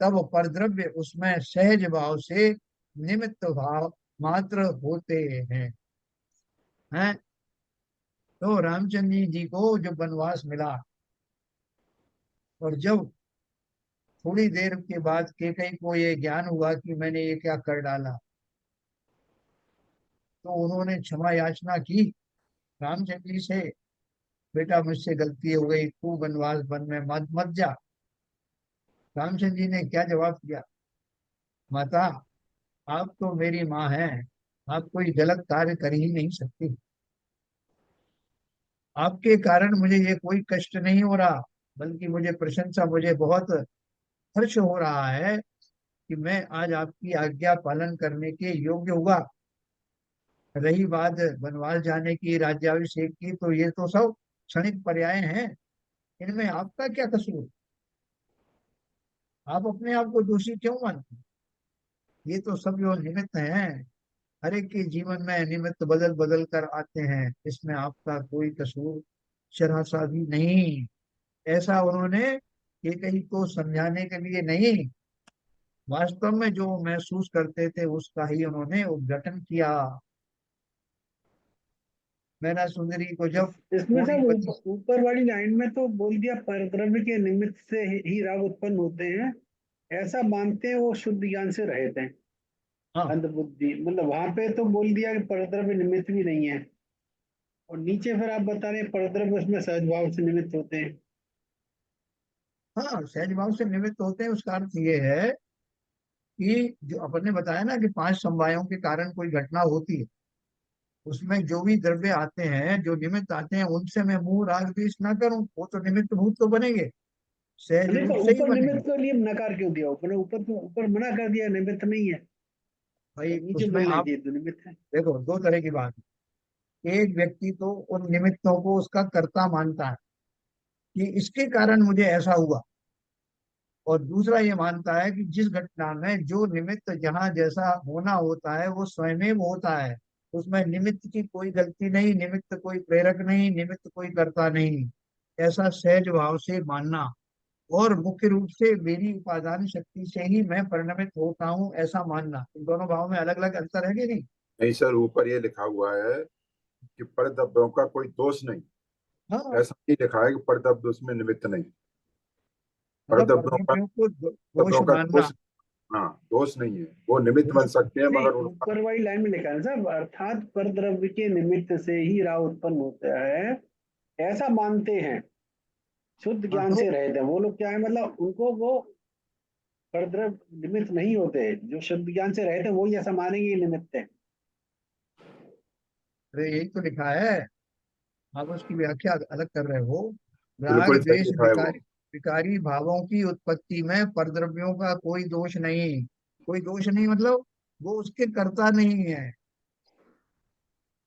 तब परद्रव्य उसमें सहज भाव से निमित्त भाव मात्र होते हैं। तो रामचंद्र जी को जब वनवास मिला और जब थोड़ी देर के बाद केकई को ये ज्ञान हुआ कि मैंने ये क्या कर डाला, तो उन्होंने क्षमा याचना की रामचंद्र जी से, बेटा मुझसे गलती हो गई, तू वनवास वन में मत मत जा। रामचंद्र जी ने क्या जवाब दिया, माता आप तो मेरी माँ हैं, आप कोई गलत कार्य कर ही नहीं सकती। आपके कारण मुझे ये कोई कष्ट नहीं हो रहा, बल्कि मुझे प्रशंसा, मुझे बहुत हर्ष हो रहा है कि मैं आज आपकी आज्ञा पालन करने के योग्य हुआ। रही बात वनवास जाने की, राज्याभिषेक की, तो ये तो सब क्षणिक पर्याय हैं, इनमें आपका क्या कसूर, आप अपने आप को दोषी क्यों मानते हैं? ये तो सब जो निमित्त हैं, हर एक के जीवन में निमित्त बदल बदल कर आते हैं, इसमें आपका कोई कसूर शरा सा भी नहीं। ऐसा उन्होंने ये कहीं को समझाने के लिए नहीं, वास्तव में जो महसूस करते थे उसका ही उन्होंने उद्घाटन किया। मैना सुंदरी को जब इसमें सब कोणीपति, ऊपर वाली लाइन में तो बोल दिया परद्रव्य के निमित्त से ही राग उत्पन्न होते हैं, ऐसा मानते हैं वो शुद्ध ज्ञान से रहित हैं। हाँ अंध बुद्धि मतलब वहां पे तो बोल दिया कि परद्रव्य निमित्त भी नहीं है, और नीचे फिर आप बता रहे हैं परद्रव्य उसमें सहज भाव से निमित्त होते हैं। हाँ, सहज भाव से निमित्त होते हैं, उसका अर्थ ये है कि जो अपन ने बताया ना कि 5 समवायों के कारण कोई घटना होती है, उसमें जो भी द्रव्य आते हैं, जो निमित्त आते हैं, उनसे मैं मोह राग द्वेष ना करूं, वो तो निमित्त भूत तो बनेंगे, सहज नहीं, रूप तो से ही ऊपर बनेंगे। निमित्त के लिए नकार क्यों दिया? ऊपर ऊपर तो ऊपर मना कर दिया निमित्त नहीं है, भाई तो नीचे उसमें बोलना आप चाहिए तो निमित्त है। देखो, दो तरह की बात है। एक व्यक्ति तो उन निमित्तों को उसका कर्ता मानता है कि इसके कारण मुझे ऐसा हुआ, और दूसरा ये मानता है कि जिस घटना में जो निमित्त जहाँ जैसा होना होता है वो स्वयं होता है, उसमें निमित्त की कोई गलती नहीं, निमित्त कोई प्रेरक नहीं, निमित्त कोई कर्ता नहीं, ऐसा सहज भाव से मानना। और मुख्य रूप से मेरी उपादान शक्ति से ही मैं परिणमित होता हूँ, ऐसा मानना। इन दोनों भाव में अलग अलग अंतर है कि नहीं? नहीं सर, ऊपर ये लिखा हुआ है कि परद्रव्यों का कोई दोष नहीं, हाँ, ऐसा नहीं लिखा है कि परद्रव्य उसमें निमित्त नहीं। मतलब परद्रव्यों का परद्रव्यों को दोष परद्रव्यों का मानना। दोष, हाँ दोष नहीं है, वो निमित्त बन दोष, सकते हैं नहीं, मगर उनका। ऊपर वाली लाइन में लिखा है साहब, अर्थात परद्रव्य के निमित्त से ही राग उत्पन्न होता है, ऐसा मानते हैं, शुद्ध हाँ ज्ञान तो से रहते हैं। वो लोग क्या है, मतलब उनको वो परद्रव्य निमित्त नहीं होते, जो शुद्ध ज्ञान से रहते हैं वही ऐसा मानेंगे ये निमित्त है। अरे यही तो लिखा है, आप उसकी व्याख्या अलग कर रहे हो। राग बिल्कुल सही द्वेष लिखा है वो। विकार, विकारी भावों की उत्पत्ति में परद्रव्यों का कोई दोष नहीं। कोई दोष नहीं मतलब वो उसके कर्ता नहीं है।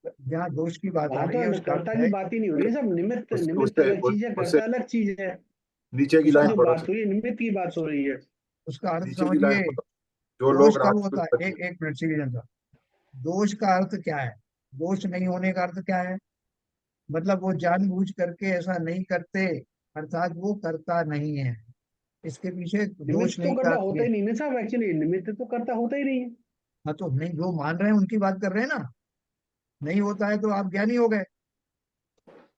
जहाँ दोष की बात आ वहां रही है तो उसका अर्थ कर्ता की है बात ही नहीं हो रही है, सब निमित्त, निमित्त उससे अलग चीज है, उससे कर्ता अलग चीज है। नीचे की उसका लाइन जो पढ़ो बात सर, हुई है निमित्त की बात हो रही है। उसका अर्थ नीचे की लाइन समझिए। पढ़ो। जो दोष लोग कब राग की होता है? उत्पत्ति, एक मिनट सिटीजन साहब, दोष का अर्थ क्या है? दोष नहीं होने का अर्थ क्या है? मतलब वो जानबूझ करके ऐसा नहीं करते, अर्थात वो करता नहीं है। इसके पीछे दोष निमित्त तो नहीं का कर्ता अर्थ होता ये। ही नहीं ना साहब, एक्चुअली निमित्त तो कर्ता होता ही नहीं है। हाँ तो नहीं, जो मान रहे हैं उनकी बात कर रहे हैं ना। नहीं होता है तो आप ज्ञानी हो गए।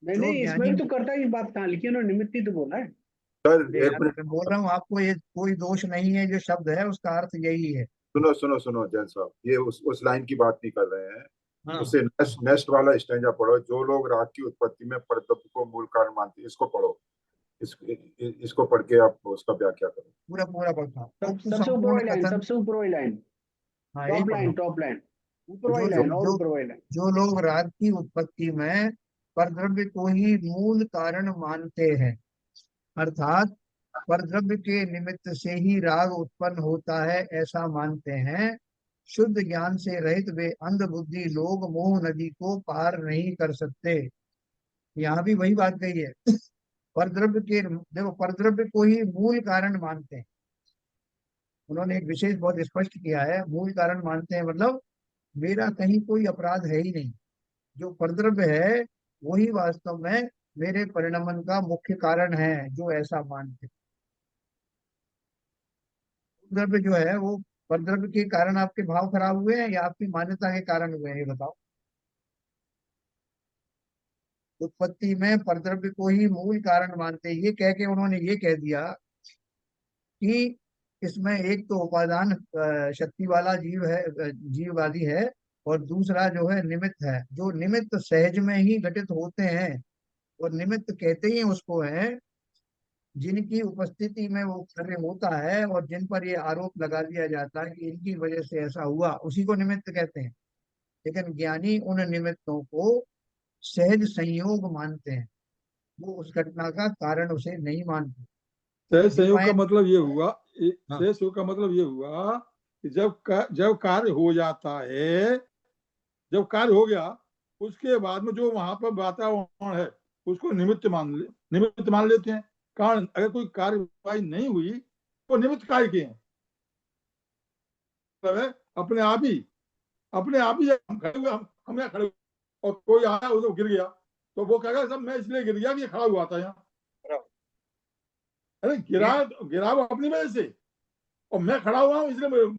नहीं जो नहीं, इसमें ज्ञानी, भी तो कर्ता की बात कहाँ लिखी है, उन्होंने निमित्त ही तो बोला है। सर अरे एक यार मिनट, मैं बोल रहा हूँ आपको, ये कोई दोष नहीं है जो शब्द है उसका अर्थ यही है। सुनो सुनो सुनो जैन साहब, ये उस लाइन की बात नहीं कर रहे हैं। हाँ उससे नेक्स्ट नेक्स्ट वाला स्टेंजा पढ़ो। जो लोग राग की उत्पत्ति में परतत्व को मूल कारण मानते हैं, इसको पढ़ो। इसको पढ़ के आप उसका व्याख्या करो। पूरा पूरा पढ़ता हूँ। उक्त सबसे ऊपर संपूर्ण वाली लाइन, कथन, सबसे ऊपर वाली लाइन, हाँ यही टॉप पढ़ रहा लाइन, हूँ। टॉप लाइन, ऊपर जो वाली जो लाइन और जो ऊपर वाली लाइन। जो लोग राग की उत्पत्ति में परद्रव्य को ही मूल कारण मानते हैं, अर्थात परद्रव्य के निमित्त से ही राग उत्पन्न होता है ऐसा मानते हैं, शुद्ध ज्ञान से रहित वे अंध बुद्धि लोग मोह नदी को पार नहीं कर सकते। यहाँ भी वही बात कही है। परद्रव्य के, देखो परद्रव्य को ही मूल कारण मानते हैं। उन्होंने एक विशेष बहुत स्पष्ट किया है, मूल कारण मानते हैं मतलब मेरा कहीं कोई अपराध है ही नहीं। जो परद्रव्य है वही वास्तव में मेरे परिणमन का मुख्य कारण है, जो ऐसा मानते हैं। द्रव्य जो है वो, परद्रव्य के कारण आपके भाव खराब हुए हैं या आपकी मान्यता के कारण हुए हैं, ये बताओ। उत्पत्ति में परद्रव्य को ही मूल कारण मानते हैं, ये कह के उन्होंने ये कह दिया कि इसमें एक तो उपादान शक्ति वाला जीव है, जीववादी है, और दूसरा जो है निमित्त है। जो निमित्त सहज में ही घटित होते हैं, और निमित्त कहते ही उसको है जिनकी उपस्थिति में वो कार्य होता है और जिन पर ये आरोप लगा दिया जाता है कि इनकी वजह से ऐसा हुआ, उसी को निमित्त कहते हैं। लेकिन ज्ञानी उन निमित्तों को सहज संयोग मानते हैं, वो उस घटना का कारण उसे नहीं मानते। सहज संयोग का विपायन, मतलब ये हुआ, हाँ सहज संयोग का मतलब ये हुआ कि जब कार्य हो जाता है, जब कार्य हो गया, उसके बाद में जो वहां पर वातावरण है उसको निमित्त मान लेते हैं। कारण अगर कोई कार्यवाही नहीं हुई तो निमित्त कार्य के हैं, मतलब है अपने आप ही हम खड़े हुए, हम यहाँ खड़े हुए, और कोई आया उधर गिर गया तो वो कहेगा सब मैं इसलिए गिर गया कि ये खड़ा हुआ था यहाँ। अरे गिरा वो अपनी वजह से, और मैं खड़ा हुआ हूँ इसलिए।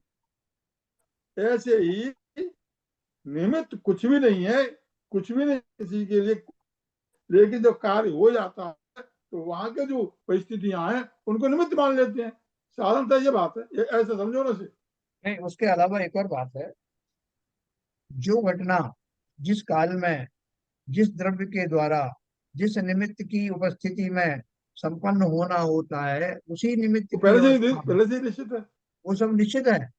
ऐसे ही निमित्त कुछ भी नहीं है, कुछ भी नहीं किसी के लिए, लेकिन जब कार्य हो जाता है तो वहां के जो परिस्थितियां हैं उनको निमित्त मान लेते हैं। साधारणतः ये बात है, ये ऐसे समझो ना से। नहीं, उसके अलावा एक और बात है। जो घटना जिस काल में, जिस द्रव्य के द्वारा, जिस निमित्त की उपस्थिति में संपन्न होना होता है, उसी निमित्त वो की अवस्था में पहले से ही निश्चित है। वो सब निश्चित है।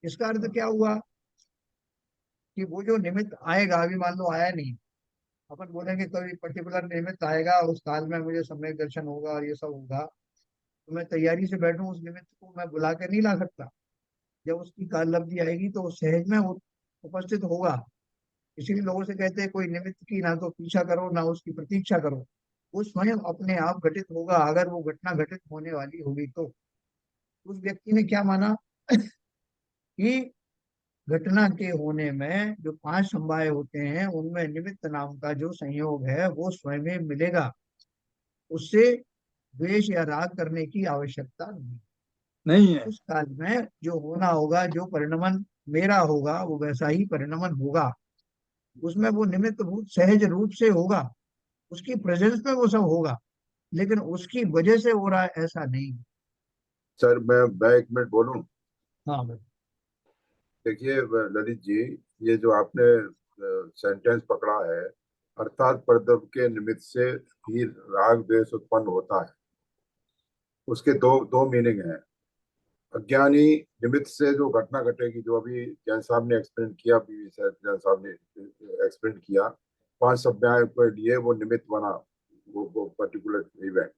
इसका अर्थ क्या हुआ कि वो जो निमित्त आएगा, अभी मान लो आया नहीं, अपन बोलेंगे कोई पर्टिकुलर निमित्त आएगा उस काल में मुझे सम्यक दर्शन होगा और ये सब होगा, तो मैं तैयारी से बैठूं, उस निमित्त को मैं बुला के नहीं ला सकता। जब उसकी काल लब्धि आएगी तो वो सहज में उपस्थित होगा। इसीलिए लोगों से कहते हैं कोई निमित्त की ना तो पीछा करो ना उसकी प्रतीक्षा करो, वो स्वयं अपने आप घटित होगा अगर वो घटना घटित होने वाली होगी तो। उस व्यक्ति ने क्या माना कि घटना के होने में जो 5 समवाय होते हैं उनमें निमित्त नाम का जो संयोग है वो स्वयं मिलेगा, उससे द्वेष या राग करने की आवश्यकता नहीं। नहीं है। उस काल में जो होना होगा, जो परिणमन मेरा होगा वो वैसा ही परिणमन होगा। उसमें वो निमित्त भूत सहज रूप से होगा, उसकी प्रेजेंस में वो सब होगा, लेकिन उसकी वजह से हो रहा है ऐसा नहीं। सर मैं 1 मिनट बोलूं। हाँ भाई। देखिए ललित जी, ये जो आपने सेंटेंस पकड़ा है, अर्थात परद्रव्य के निमित्त से ही राग द्वेष उत्पन्न होता है, उसके दो दो मीनिंग हैं। अज्ञानी निमित्त से जो घटना घटेगी, जो अभी जैन साहब ने एक्सप्लेन किया, बीवी जैन साहब ने एक्सप्लेन किया, 5 सप्ताह के लिए वो निमित्त बना, वो पर्टिकुलर इवेंट।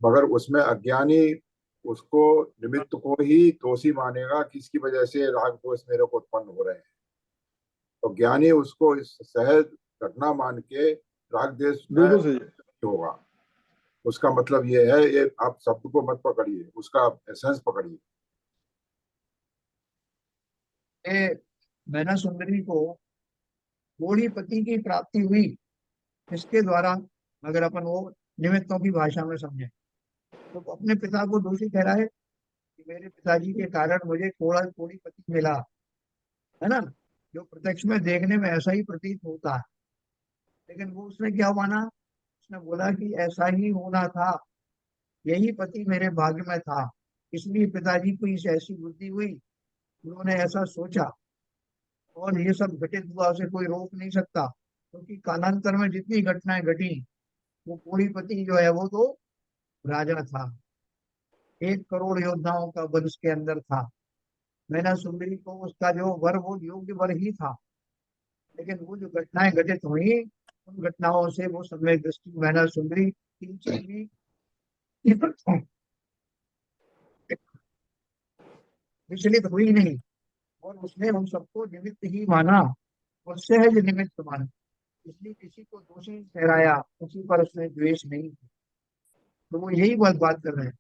मगर उसमें अज्ञानी उसको निमित्त को ही दोषी मानेगा कि इसकी वजह से राग दोष मेरे को उत्पन्न हो रहे हैं। तो ज्ञानी उसको इस सहज घटना मान के राग द्वेष में बिल्कुल सही है। होगा। उसका मतलब ये है, ये आप शब्द को मत पकड़िए, उसका एसेंस पकड़िए। ये मैना सुंदरी को कोढ़ी पति की प्राप्ति हुई, इसके द्वारा अगर अपन वो निमित्तों की भाषा में समझे तो अपने पिता को दोषी ठहराए कि मेरे पिताजी के कारण मुझे कोढ़ी पति मिला, है ना, जो प्रत्यक्ष में देखने में ऐसा ही प्रतीत होता है। लेकिन वो उसने क्या माना, उसने बोला कि ऐसा ही होना था, यही पति मेरे भाग्य में था, इसलिए पिताजी को इस ऐसी बुद्धि हुई, उन्होंने ऐसा सोचा और ये सब घटित हुआ, उसे कोई रोक नहीं सकता, क्योंकि कालांतर में जितनी घटनाएं घटी वो कोढ़ीपति जो है वो तो राजा था, 1 करोड़ योद्धाओं का वंश के अंदर था। मैना सुंदरी को उसका जो वर वो योग्य वर ही था, लेकिन वो जो घटनाएं घटित हुई उन घटनाओं से वो सम्यक दृष्टि मैना सुंदरी किंचित भी विचलित हुई नहीं, और उसने उन सबको निमित्त ही माना और सहज निमित्त माना, इसलिए किसी को दोषी ठहराया, किसी पर उसने द्वेष नहीं किया। तो वो यही बात कर रहे हैं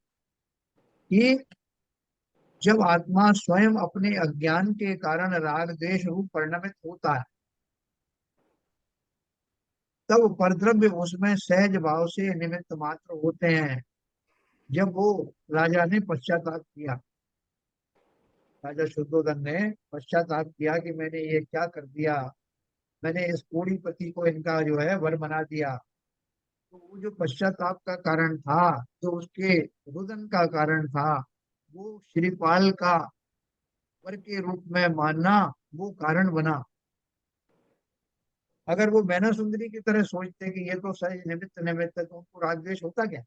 कि जब आत्मा स्वयं अपने अज्ञान के कारण राग द्वेष रूप परिणमित होता है, तब परद्रव्य उसमें सहज भाव से निमित्त मात्र होते हैं। जब वो राजा ने पश्चाताप किया, राजा शुद्धोधन ने पश्चाताप किया कि मैंने ये क्या कर दिया, मैंने इस कोढ़ीपति को इनका जो है वर बना दिया, तो वो जो पश्चाताप का कारण था, जो उसके रुदन का कारण था, वो श्रीपाल का वर के रूप में मानना वो कारण बना। अगर वो मैना सुंदरी की तरह सोचते कि ये तो सहज निमित्त निमित्त है, तो उनको राग द्वेष होता क्या?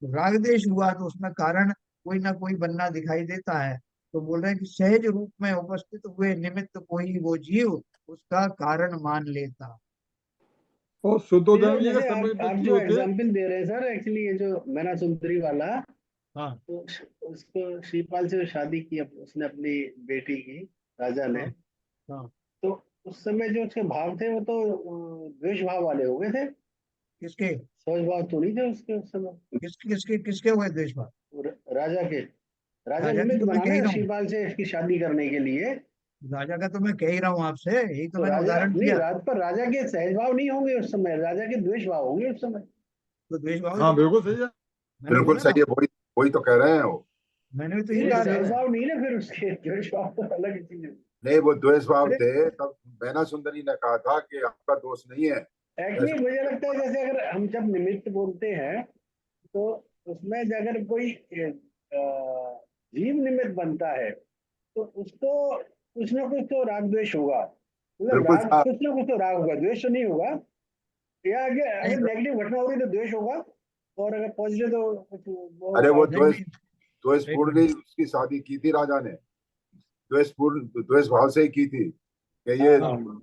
तो राग द्वेष हुआ तो उसमें कारण कोई ना कोई बनना दिखाई देता है। तो बोल रहे हैं कि सहज रूप में उपस्थित हुए निमित्त को ही वो जीव उसका कारण मान लेता। और ये शुद्धोधन जो जी का जैसे समय आप दृष्टि जो होते। एग्जाम्पल दे रहे हैं सर, एक्चुअली ये जो मैना सुंदरी वाला, हाँ तो उसको श्रीपाल से शादी की उसने अपनी बेटी की, राजा ने, हाँ हाँ। तो उस समय जो उसके भाव थे वो तो द्वेष भाव वाले हो गए थे, किसके सहज भाव तो नहीं थे उसके उस समय। किसके हुए द्वेष भाव? राजा के, राजा राजा की निमित्त तो मैं बना कह ही ना रहा हूँ, श्रीपाल से इसकी शादी करने के लिए। राजा का तो मैं कह ही रहा हूँ आपसे, यही तो तो मैंने राजा उदाहरण नहीं, दिया। राज पर राजा के सहज भाव नहीं होंगे उस समय, राजा के द्वेष भाव होंगे उस समय। तो द्वेष भाव ही तो हाँ बिल्कुल सही है। मैंने बिल्कुल बोला ना, सही है, वही वही तो कह रहे हैं वो। मैंने भी तो नहीं यही नहीं, कहा सहज था। भाव नहीं ना, फिर उसके द्वेष भाव तो अलग चीज है। नहीं, वो द्वेष भाव अरे थे, तब मैना सुंदरी ने कहा था कि आपका दोष नहीं है एक्चुअली ऐसा। मुझे लगता है जैसे अगर हम जब निमित्त बोलते हैं तो उसमें अगर कोई जीव निमित्त बनता है तो उसको कुछ ना कुछ तो राग द्वेष होगा, मतलब बिल्कुल राग, साहब। कुछ ना कुछ तो राग होगा, द्वेष तो नहीं होगा। या अगर नहीं अगर नेगेटिव घटना हो रही है तो द्वेष होगा, और अगर पॉजिटिव तो कुछ वो अरे होगा। वो नहीं द्वेष नहीं, एक द्वेषपूर्ण मिनट। ही उसकी शादी की थी राजा ने, द्वेषपूर्ण द्वेष भाव से ही की थी कि हाँ ये, हाँ हाँ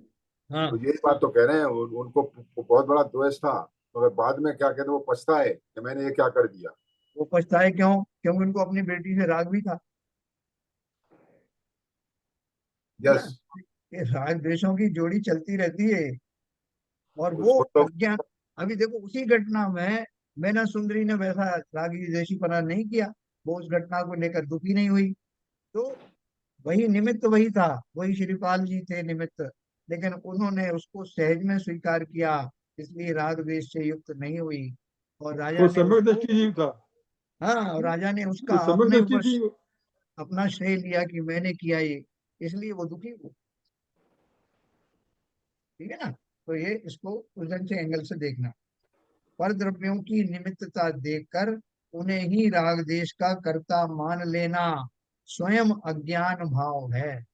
हाँ। तो यही बात तो कह रहे हैं, उनको बहुत बड़ा द्वेष था, मगर बाद में क्या कहते हैं, वो पछताए कि मैंने ये क्या कर दिया। वो पछताए क्यों? क्योंकि उनको अपनी बेटी से राग भी था, है ना। यस। ये राग द्वेषों की जोड़ी चलती रहती है, और वो उसको तो अज्ञान। अभी देखो उसी घटना में मैना सुंदरी ने वैसा रागी द्वेषीपना नहीं किया, वो उस घटना को लेकर दुखी नहीं हुई। तो वही निमित्त वही था, वही श्रीपाल जी थे निमित्त, लेकिन उन्होंने उसको सहज में स्वीकार किया, इसलिए राग द्वेष से युक्त नहीं हुई। और राजा वो ने सम्यक उसको, दृष्टि जीव था। हाँ, और राजा ने उसका वो सम्यक अपने दृष्टि ऊपर थी। अपना श्रेय लिया कि मैंने किया ये, इसलिए वो दुखी हुआ। ठीक है ना। तो ये इसको उस ढंग से एंगल से देखना, पर द्रव्यों की निमित्तता देखकर उन्हें ही राग देश का कर्ता मान लेना स्वयं अज्ञान भाव है,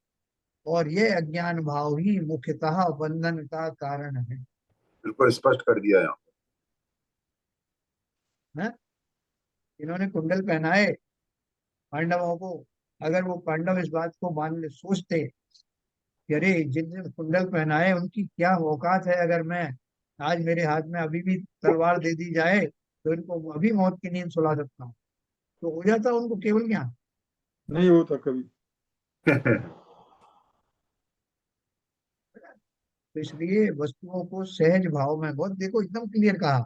और ये अज्ञान भाव ही मुख्यतः बंधन का कारण बिल्कुल स्पष्ट कर दिया यहाँ। है। इन्होंने कुंडल पहनाए पांडवों को, अगर वो पांडव इस बात को मान ले सोचते कि अरे जिनने कुंडल पहनाए उनकी क्या औकात है, अगर मैं आज मेरे हाथ में अभी भी तलवार दे दी जाए तो इनको अभी मौत की नींद सुला सकता हूँ, तो हो जाता उनको केवल ज्ञान। नहीं होता कभी। तो इसलिए वस्तुओं को सहज भाव में, बहुत देखो एकदम क्लियर कहा,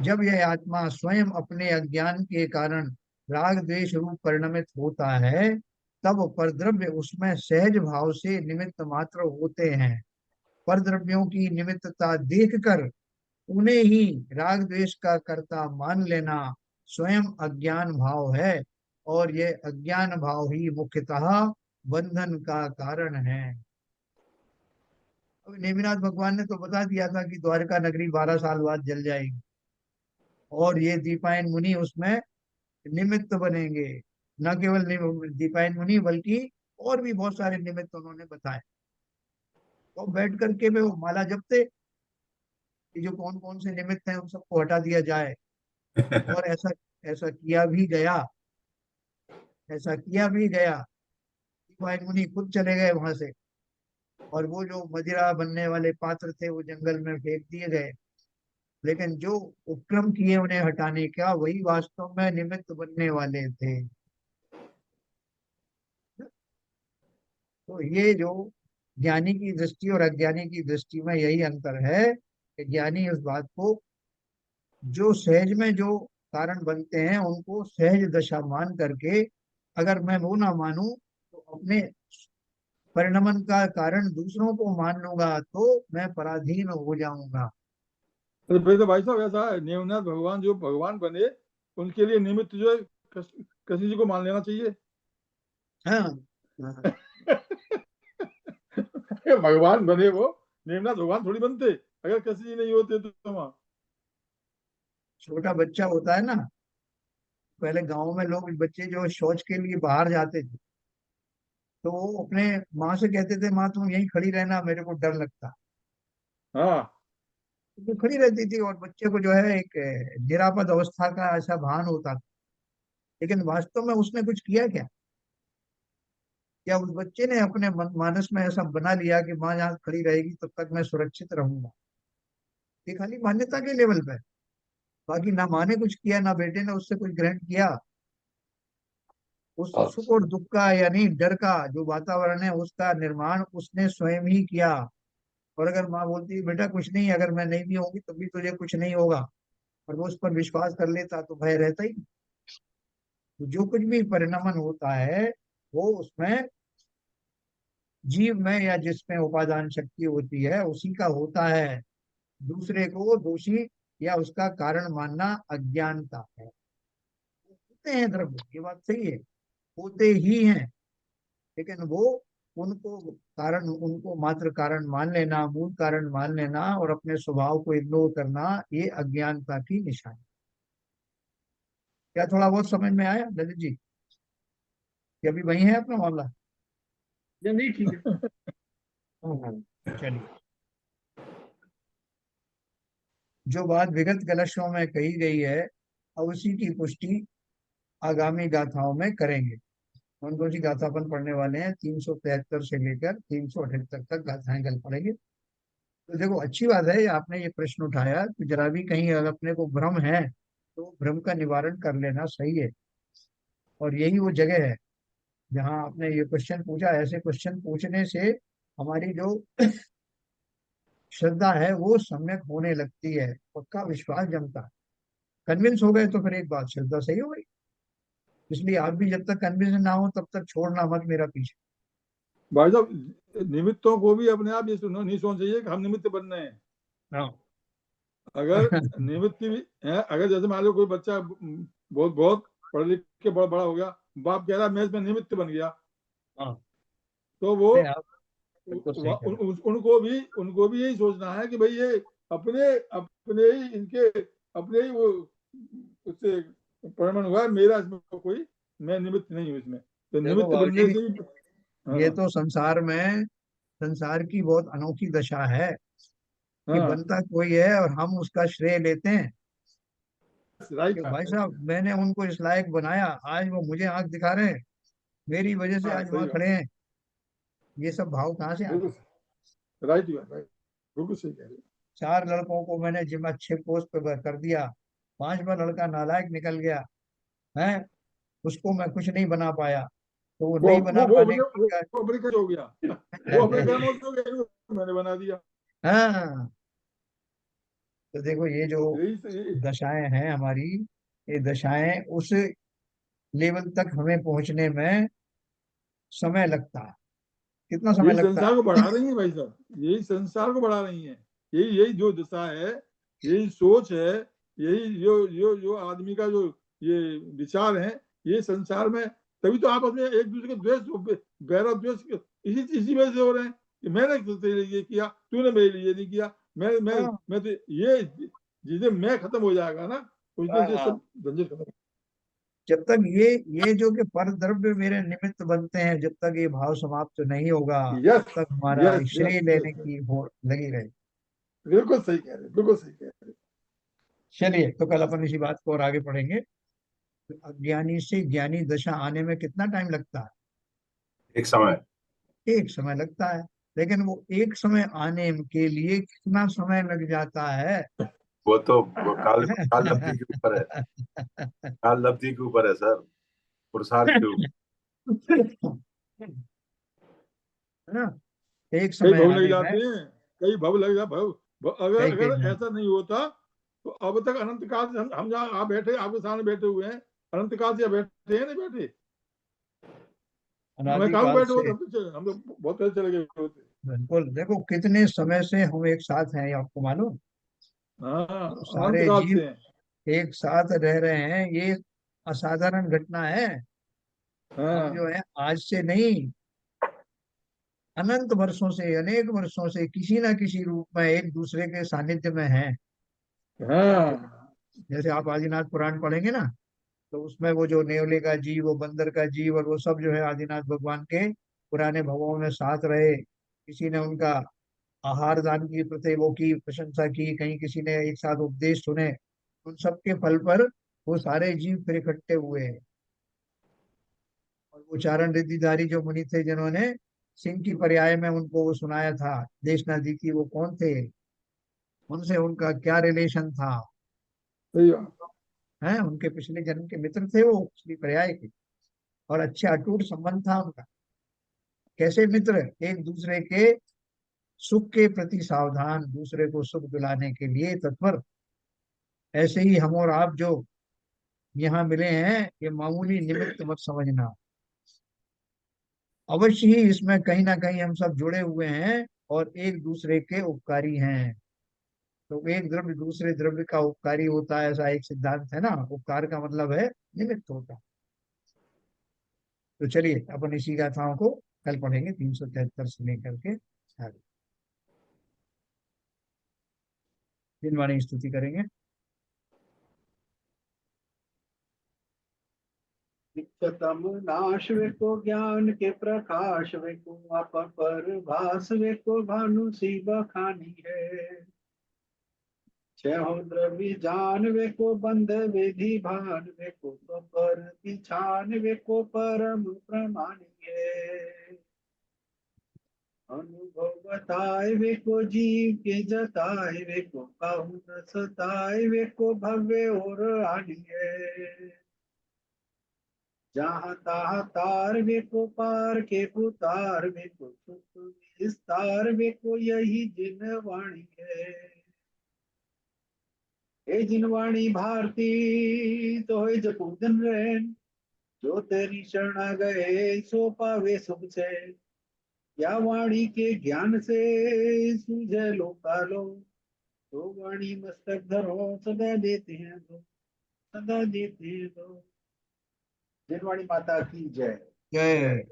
जब यह आत्मा स्वयं अपने अज्ञान के कारण राग द्वेष रूप परिणमित होता है, तब परद्रव्य उसमें सहज भाव से निमित्त मात्र होते हैं। परद्रव्यों की निमित्तता देखकर उन्हें ही राग द्वेष का कर्ता मान लेना स्वयं अज्ञान भाव है, और ये अज्ञान भाव ही मुख्यतः बंधन का कारण है। अब नेमिनाथ भगवान ने तो बता दिया था कि द्वारका नगरी 12 साल बाद जल जाएगी, और ये दीपायन मुनि उसमें निमित्त बनेंगे। न केवल दीपायन मुनि बल्कि और भी बहुत सारे निमित्त उन्होंने बताए। तो बैठ करके वे वो माला जपते कि जो कौन कौन से निमित्त हैं उन सबको हटा दिया जाए। और ऐसा ऐसा किया भी गया, ऐसा किया भी गया। दीपायन मुनि खुद चले गए वहां से, और वो जो मदिरा बनने वाले पात्र थे वो जंगल में फेंक दिए गए। लेकिन जो उपक्रम किए उन्हें हटाने का, वही वास्तव में निमित्त बनने वाले थे। तो ये जो ज्ञानी की दृष्टि और अज्ञानी की दृष्टि में यही अंतर है कि ज्ञानी उस बात को, जो सहज में जो कारण बनते हैं उनको सहज दशा मान करके, अगर मैं वो ना मानूं तो अपने परिणमन का कारण दूसरों को मान लूंगा तो मैं पराधीन हो जाऊंगा। तो फिर तो भाई साहब ऐसा है, नेमनाथ भगवान जो भगवान बने उनके लिए निमित्त जो है किसी जी को मान लेना चाहिए। हाँ, हाँ। भगवान बने वो, नेमनाथ भगवान थोड़ी बनते अगर किसी जी नहीं होते तो वहां। छोटा बच्चा होता है ना, पहले गांव में लोग बच्चे जो शौच के लिए बाहर जाते थे, तो वो अपने माँ से कहते थे, माँ तुम यहीं खड़ी रहना, मेरे को डर लगता। हाँ तो खड़ी रहती थी, और बच्चे को जो है एक निरापद अवस्था का ऐसा भान होता था। लेकिन वास्तव में उसने कुछ किया क्या? क्या उस बच्चे ने अपने मानस में ऐसा बना लिया कि माँ यहाँ खड़ी रहेगी तब तक मैं सुरक्षित रहूंगा? ये खाली मान्यता के लेवल पे। बाकी ना माँ ने कुछ किया, ना बेटे ने उससे कुछ ग्रहण किया। उस सुख और दुख का, यानी डर का जो वातावरण है, उसका निर्माण उसने स्वयं ही किया। और अगर माँ बोलती है बेटा कुछ नहीं, अगर मैं नहीं भी होगी तब भी तुझे कुछ नहीं होगा, और वो उस पर विश्वास कर लेता, तो भय रहता ही नहीं। तो जो कुछ भी परिणमन होता है वो उसमें जीव में या जिसमें उपादान शक्ति होती है उसी का होता है। दूसरे को दोषी या उसका कारण मानना अज्ञानता है। होते हैं द्रव्य, ये बात सही है, होते ही हैं, लेकिन वो उनको कारण, उनको मात्र कारण मान लेना, मूल कारण मान लेना और अपने स्वभाव को इग्नोर करना, ये अज्ञानता की निशानी। क्या थोड़ा बहुत समझ में आया ललित जी? कि अभी वही है अपना मामला? नहीं ठीक है। चलिए, जो बात विगत कलशों में कही गई है, अब उसी की पुष्टि आगामी गाथाओं में करेंगे। कौन कौन सी गाथा अपन पढ़ने वाले हैं? 373 से लेकर 378 तक गाथाएं कल पढ़ेंगे। तो देखो, अच्छी बात है आपने ये प्रश्न उठाया, तो जरा भी कहीं अगर अपने को भ्रम है तो भ्रम का निवारण कर लेना सही है। और यही वो जगह है जहाँ आपने ये क्वेश्चन पूछा। ऐसे क्वेश्चन पूछने से हमारी जो श्रद्धा है वो सम्यक होने लगती है, पक्का विश्वास जमता है। कन्विंस हो गए तो फिर एक बात, श्रद्धा सही हो गई। इसलिए आप भी जब तक कन्विंस ना हो तब तक छोड़ना मत मेरा पीछे। भाई साहब, निमित्तों को भी अपने आप ये नहीं सोचना चाहिए कि हम निमित्त बन रहे हैं। हाँ। अगर निमित्त भी है, अगर जैसे मान लो कोई बच्चा बहुत बहुत पढ़ लिख के बड़ा बड़ा हो गया, बाप कह रहा है मैं इसमें निमित्त बन गया, हाँ, तो वो नहीं आप बिल्कुल सही कह रहे हैं। उनको भी यही सोचना है कि भाई ये अपने अपने ही इनके अपने ही वो उससे परिणाम हुआ है, मेरा इसमें कोई, मैं निमित्त नहीं हूँ इसमें। तो देखो निमित्त बाबू बनने जी, से ही ये हाँ तो संसार में, संसार की बहुत अनोखी दशा है कि हाँ बनता कोई है और हम उसका श्रेय लेते हैं कि राइट भाई है। साहब मैंने उनको इस लायक बनाया, आज वो मुझे आंख दिखा रहे हैं, मेरी वजह से हाँ आज सही वहां बात, खड़े हैं। ये सब भाव कहाँ से आते बिल्कुल हैं? राइट, राइट, बिल्कुल सही कह रहे हो। 4 लड़कों को मैंने जिम अच्छे पोस्ट पे कर दिया, 5 बार लड़का नालायक निकल गया है, उसको मैं कुछ नहीं बना पाया, तो वो नहीं बना पाने का वो अमेरिकन हो गया। वो अमेरिकन हो गया, मैंने बना दिया। हाँ, तो देखो ये जो यही दशाएं हैं हमारी, ये दशाएं उस लेवल तक हमें पहुंचने में समय लगता है। कितना समय यही लगता संसार को है? बढ़ा रही है भाई साहब, यही संसार को बढ़ा रही है। यही यही जो दशा है, यही सोच है, यही जो आदमी का जो ये विचार है, ये संसार में, तभी तो आपस में एक दूसरे के द्वेष, गैर द्वेष इसी वजह से हो रहे हैं कि मैंने तेरे लिए किया, तूने मेरे लिए नहीं किया। हाँ, मैं तो ये, जिस दिन मैं खत्म हो जाएगा ना, उस दिन ये सब झंझट खत्म। जब तक ये जो कि पर द्रव्य मेरे निमित्त बनते हैं, जब तक ये भाव समाप्त नहीं होगा, यस, तब तक हमारा यस, श्रेय यस, लेने यस, की होड़ लगी रहे। बिल्कुल सही कह रहे, बिल्कुल सही कह रहे। चलिए, तो कल अपन इसी बात को और आगे पढ़ेंगे। अज्ञानी से ज्ञानी दशा आने में कितना टाइम लगता एक समय। है? एक समय लगता है। लेकिन वो एक समय आने के लिए कितना समय लग जाता है? वो काल लब्धि के ऊपर है, काल लब्धि के ऊपर है सर, पुरुषार्थ के ऊपर। है ना? एक कई समय भव लग आने में जाते हैं, कई भव लग जा अगर कई कई अगर ऐसा नहीं होता तो अब तक अनंत काल से हम जहाँ आप बैठे, आपके सामने बैठे हुए हैं, अनंत काल से बैठे हैं, नहीं बैठे? हमें कहाँ अनादिकाल बैठे से। होते, हम तो बहुत पहले चले गए होते। बिल्कुल, देखो कितने समय से हम एक साथ हैं, ये आपको मालूम? हाँ, तो अनंत सारे काल जीव से हैं। एक साथ रह रहे हैं, ये असाधारण घटना है। हम जो हाँ, है आज से नहीं, अनंत वर्षों से, अनेक वर्षों से किसी ना किसी रूप में एक दूसरे के सानिध्य में हैं। हाँ, जैसे आप आदिनाथ पुराण पढ़ेंगे ना, तो उसमें वो जो नेवले का जीव, वो बंदर का जीव, और वो सब जो है आदिनाथ भगवान के पुराने भवों में साथ रहे। किसी ने उनका आहार दान की प्रति वो की प्रशंसा की, कहीं किसी ने एक साथ उपदेश सुने। उन सब के फल पर वो सारे जीव फिर इकट्ठे हुए हैं। और वो चारण रिद्धिधारी जो मुनि थे, जिन्होंने सिंह की पर्याय में उनको वो सुनाया था, देश नदी की, वो कौन थे, उनसे उनका क्या रिलेशन था? सही बात। हैं, उनके पिछले जन्म के मित्र थे वो, पिछली पर्याय के। और अच्छा अटूट संबंध था उनका। कैसे मित्र? एक दूसरे के सुख के प्रति सावधान, दूसरे को सुख दिलाने के लिए तत्पर। ऐसे ही हम और आप जो यहाँ मिले हैं, ये मामूली निमित्त मत समझना। अवश्य ही इसमें कहीं ना कहीं हम सब जुड़े हुए हैं और एक दूसरे के उपकारी हैं। तो एक द्रव्य दूसरे द्रव्य का उपकारी होता है, ऐसा एक सिद्धांत है ना। उपकार का मतलब है निमित्त होता। तो चलिए, अपन इसी गाथाओं को कल पढ़ेंगे, 373 से लेकर के आगे। जिनवाणी स्तुति करेंगे। नित्यतम नाश वे को ज्ञान के प्रकाश वे को अपन पर भास वे को भानु सी बखानी है। छहो द्रवि जान वे को बंध विधि भान वे को तो पर छान वे को परम प्रमाणी है। अनुभव बताए वे को जीव के जताए वे को कहूँ न सताए वे को भव्य और आनी है। जहाँ तहाँ तार वे को पार के पुतार वे को सुख विस्तार वे को यही जिन वाणी है। हे जिन वाणी भारती तो है जपूदन रैन, जो तेरी शरण गए सो पावे सुख से। या वाणी के ज्ञान से सूझे लोकालो, तो वाणी मस्तक धरो सदा देते हैं दो, सदा देते हैं दो। जिनवाणी माता की जय। जय।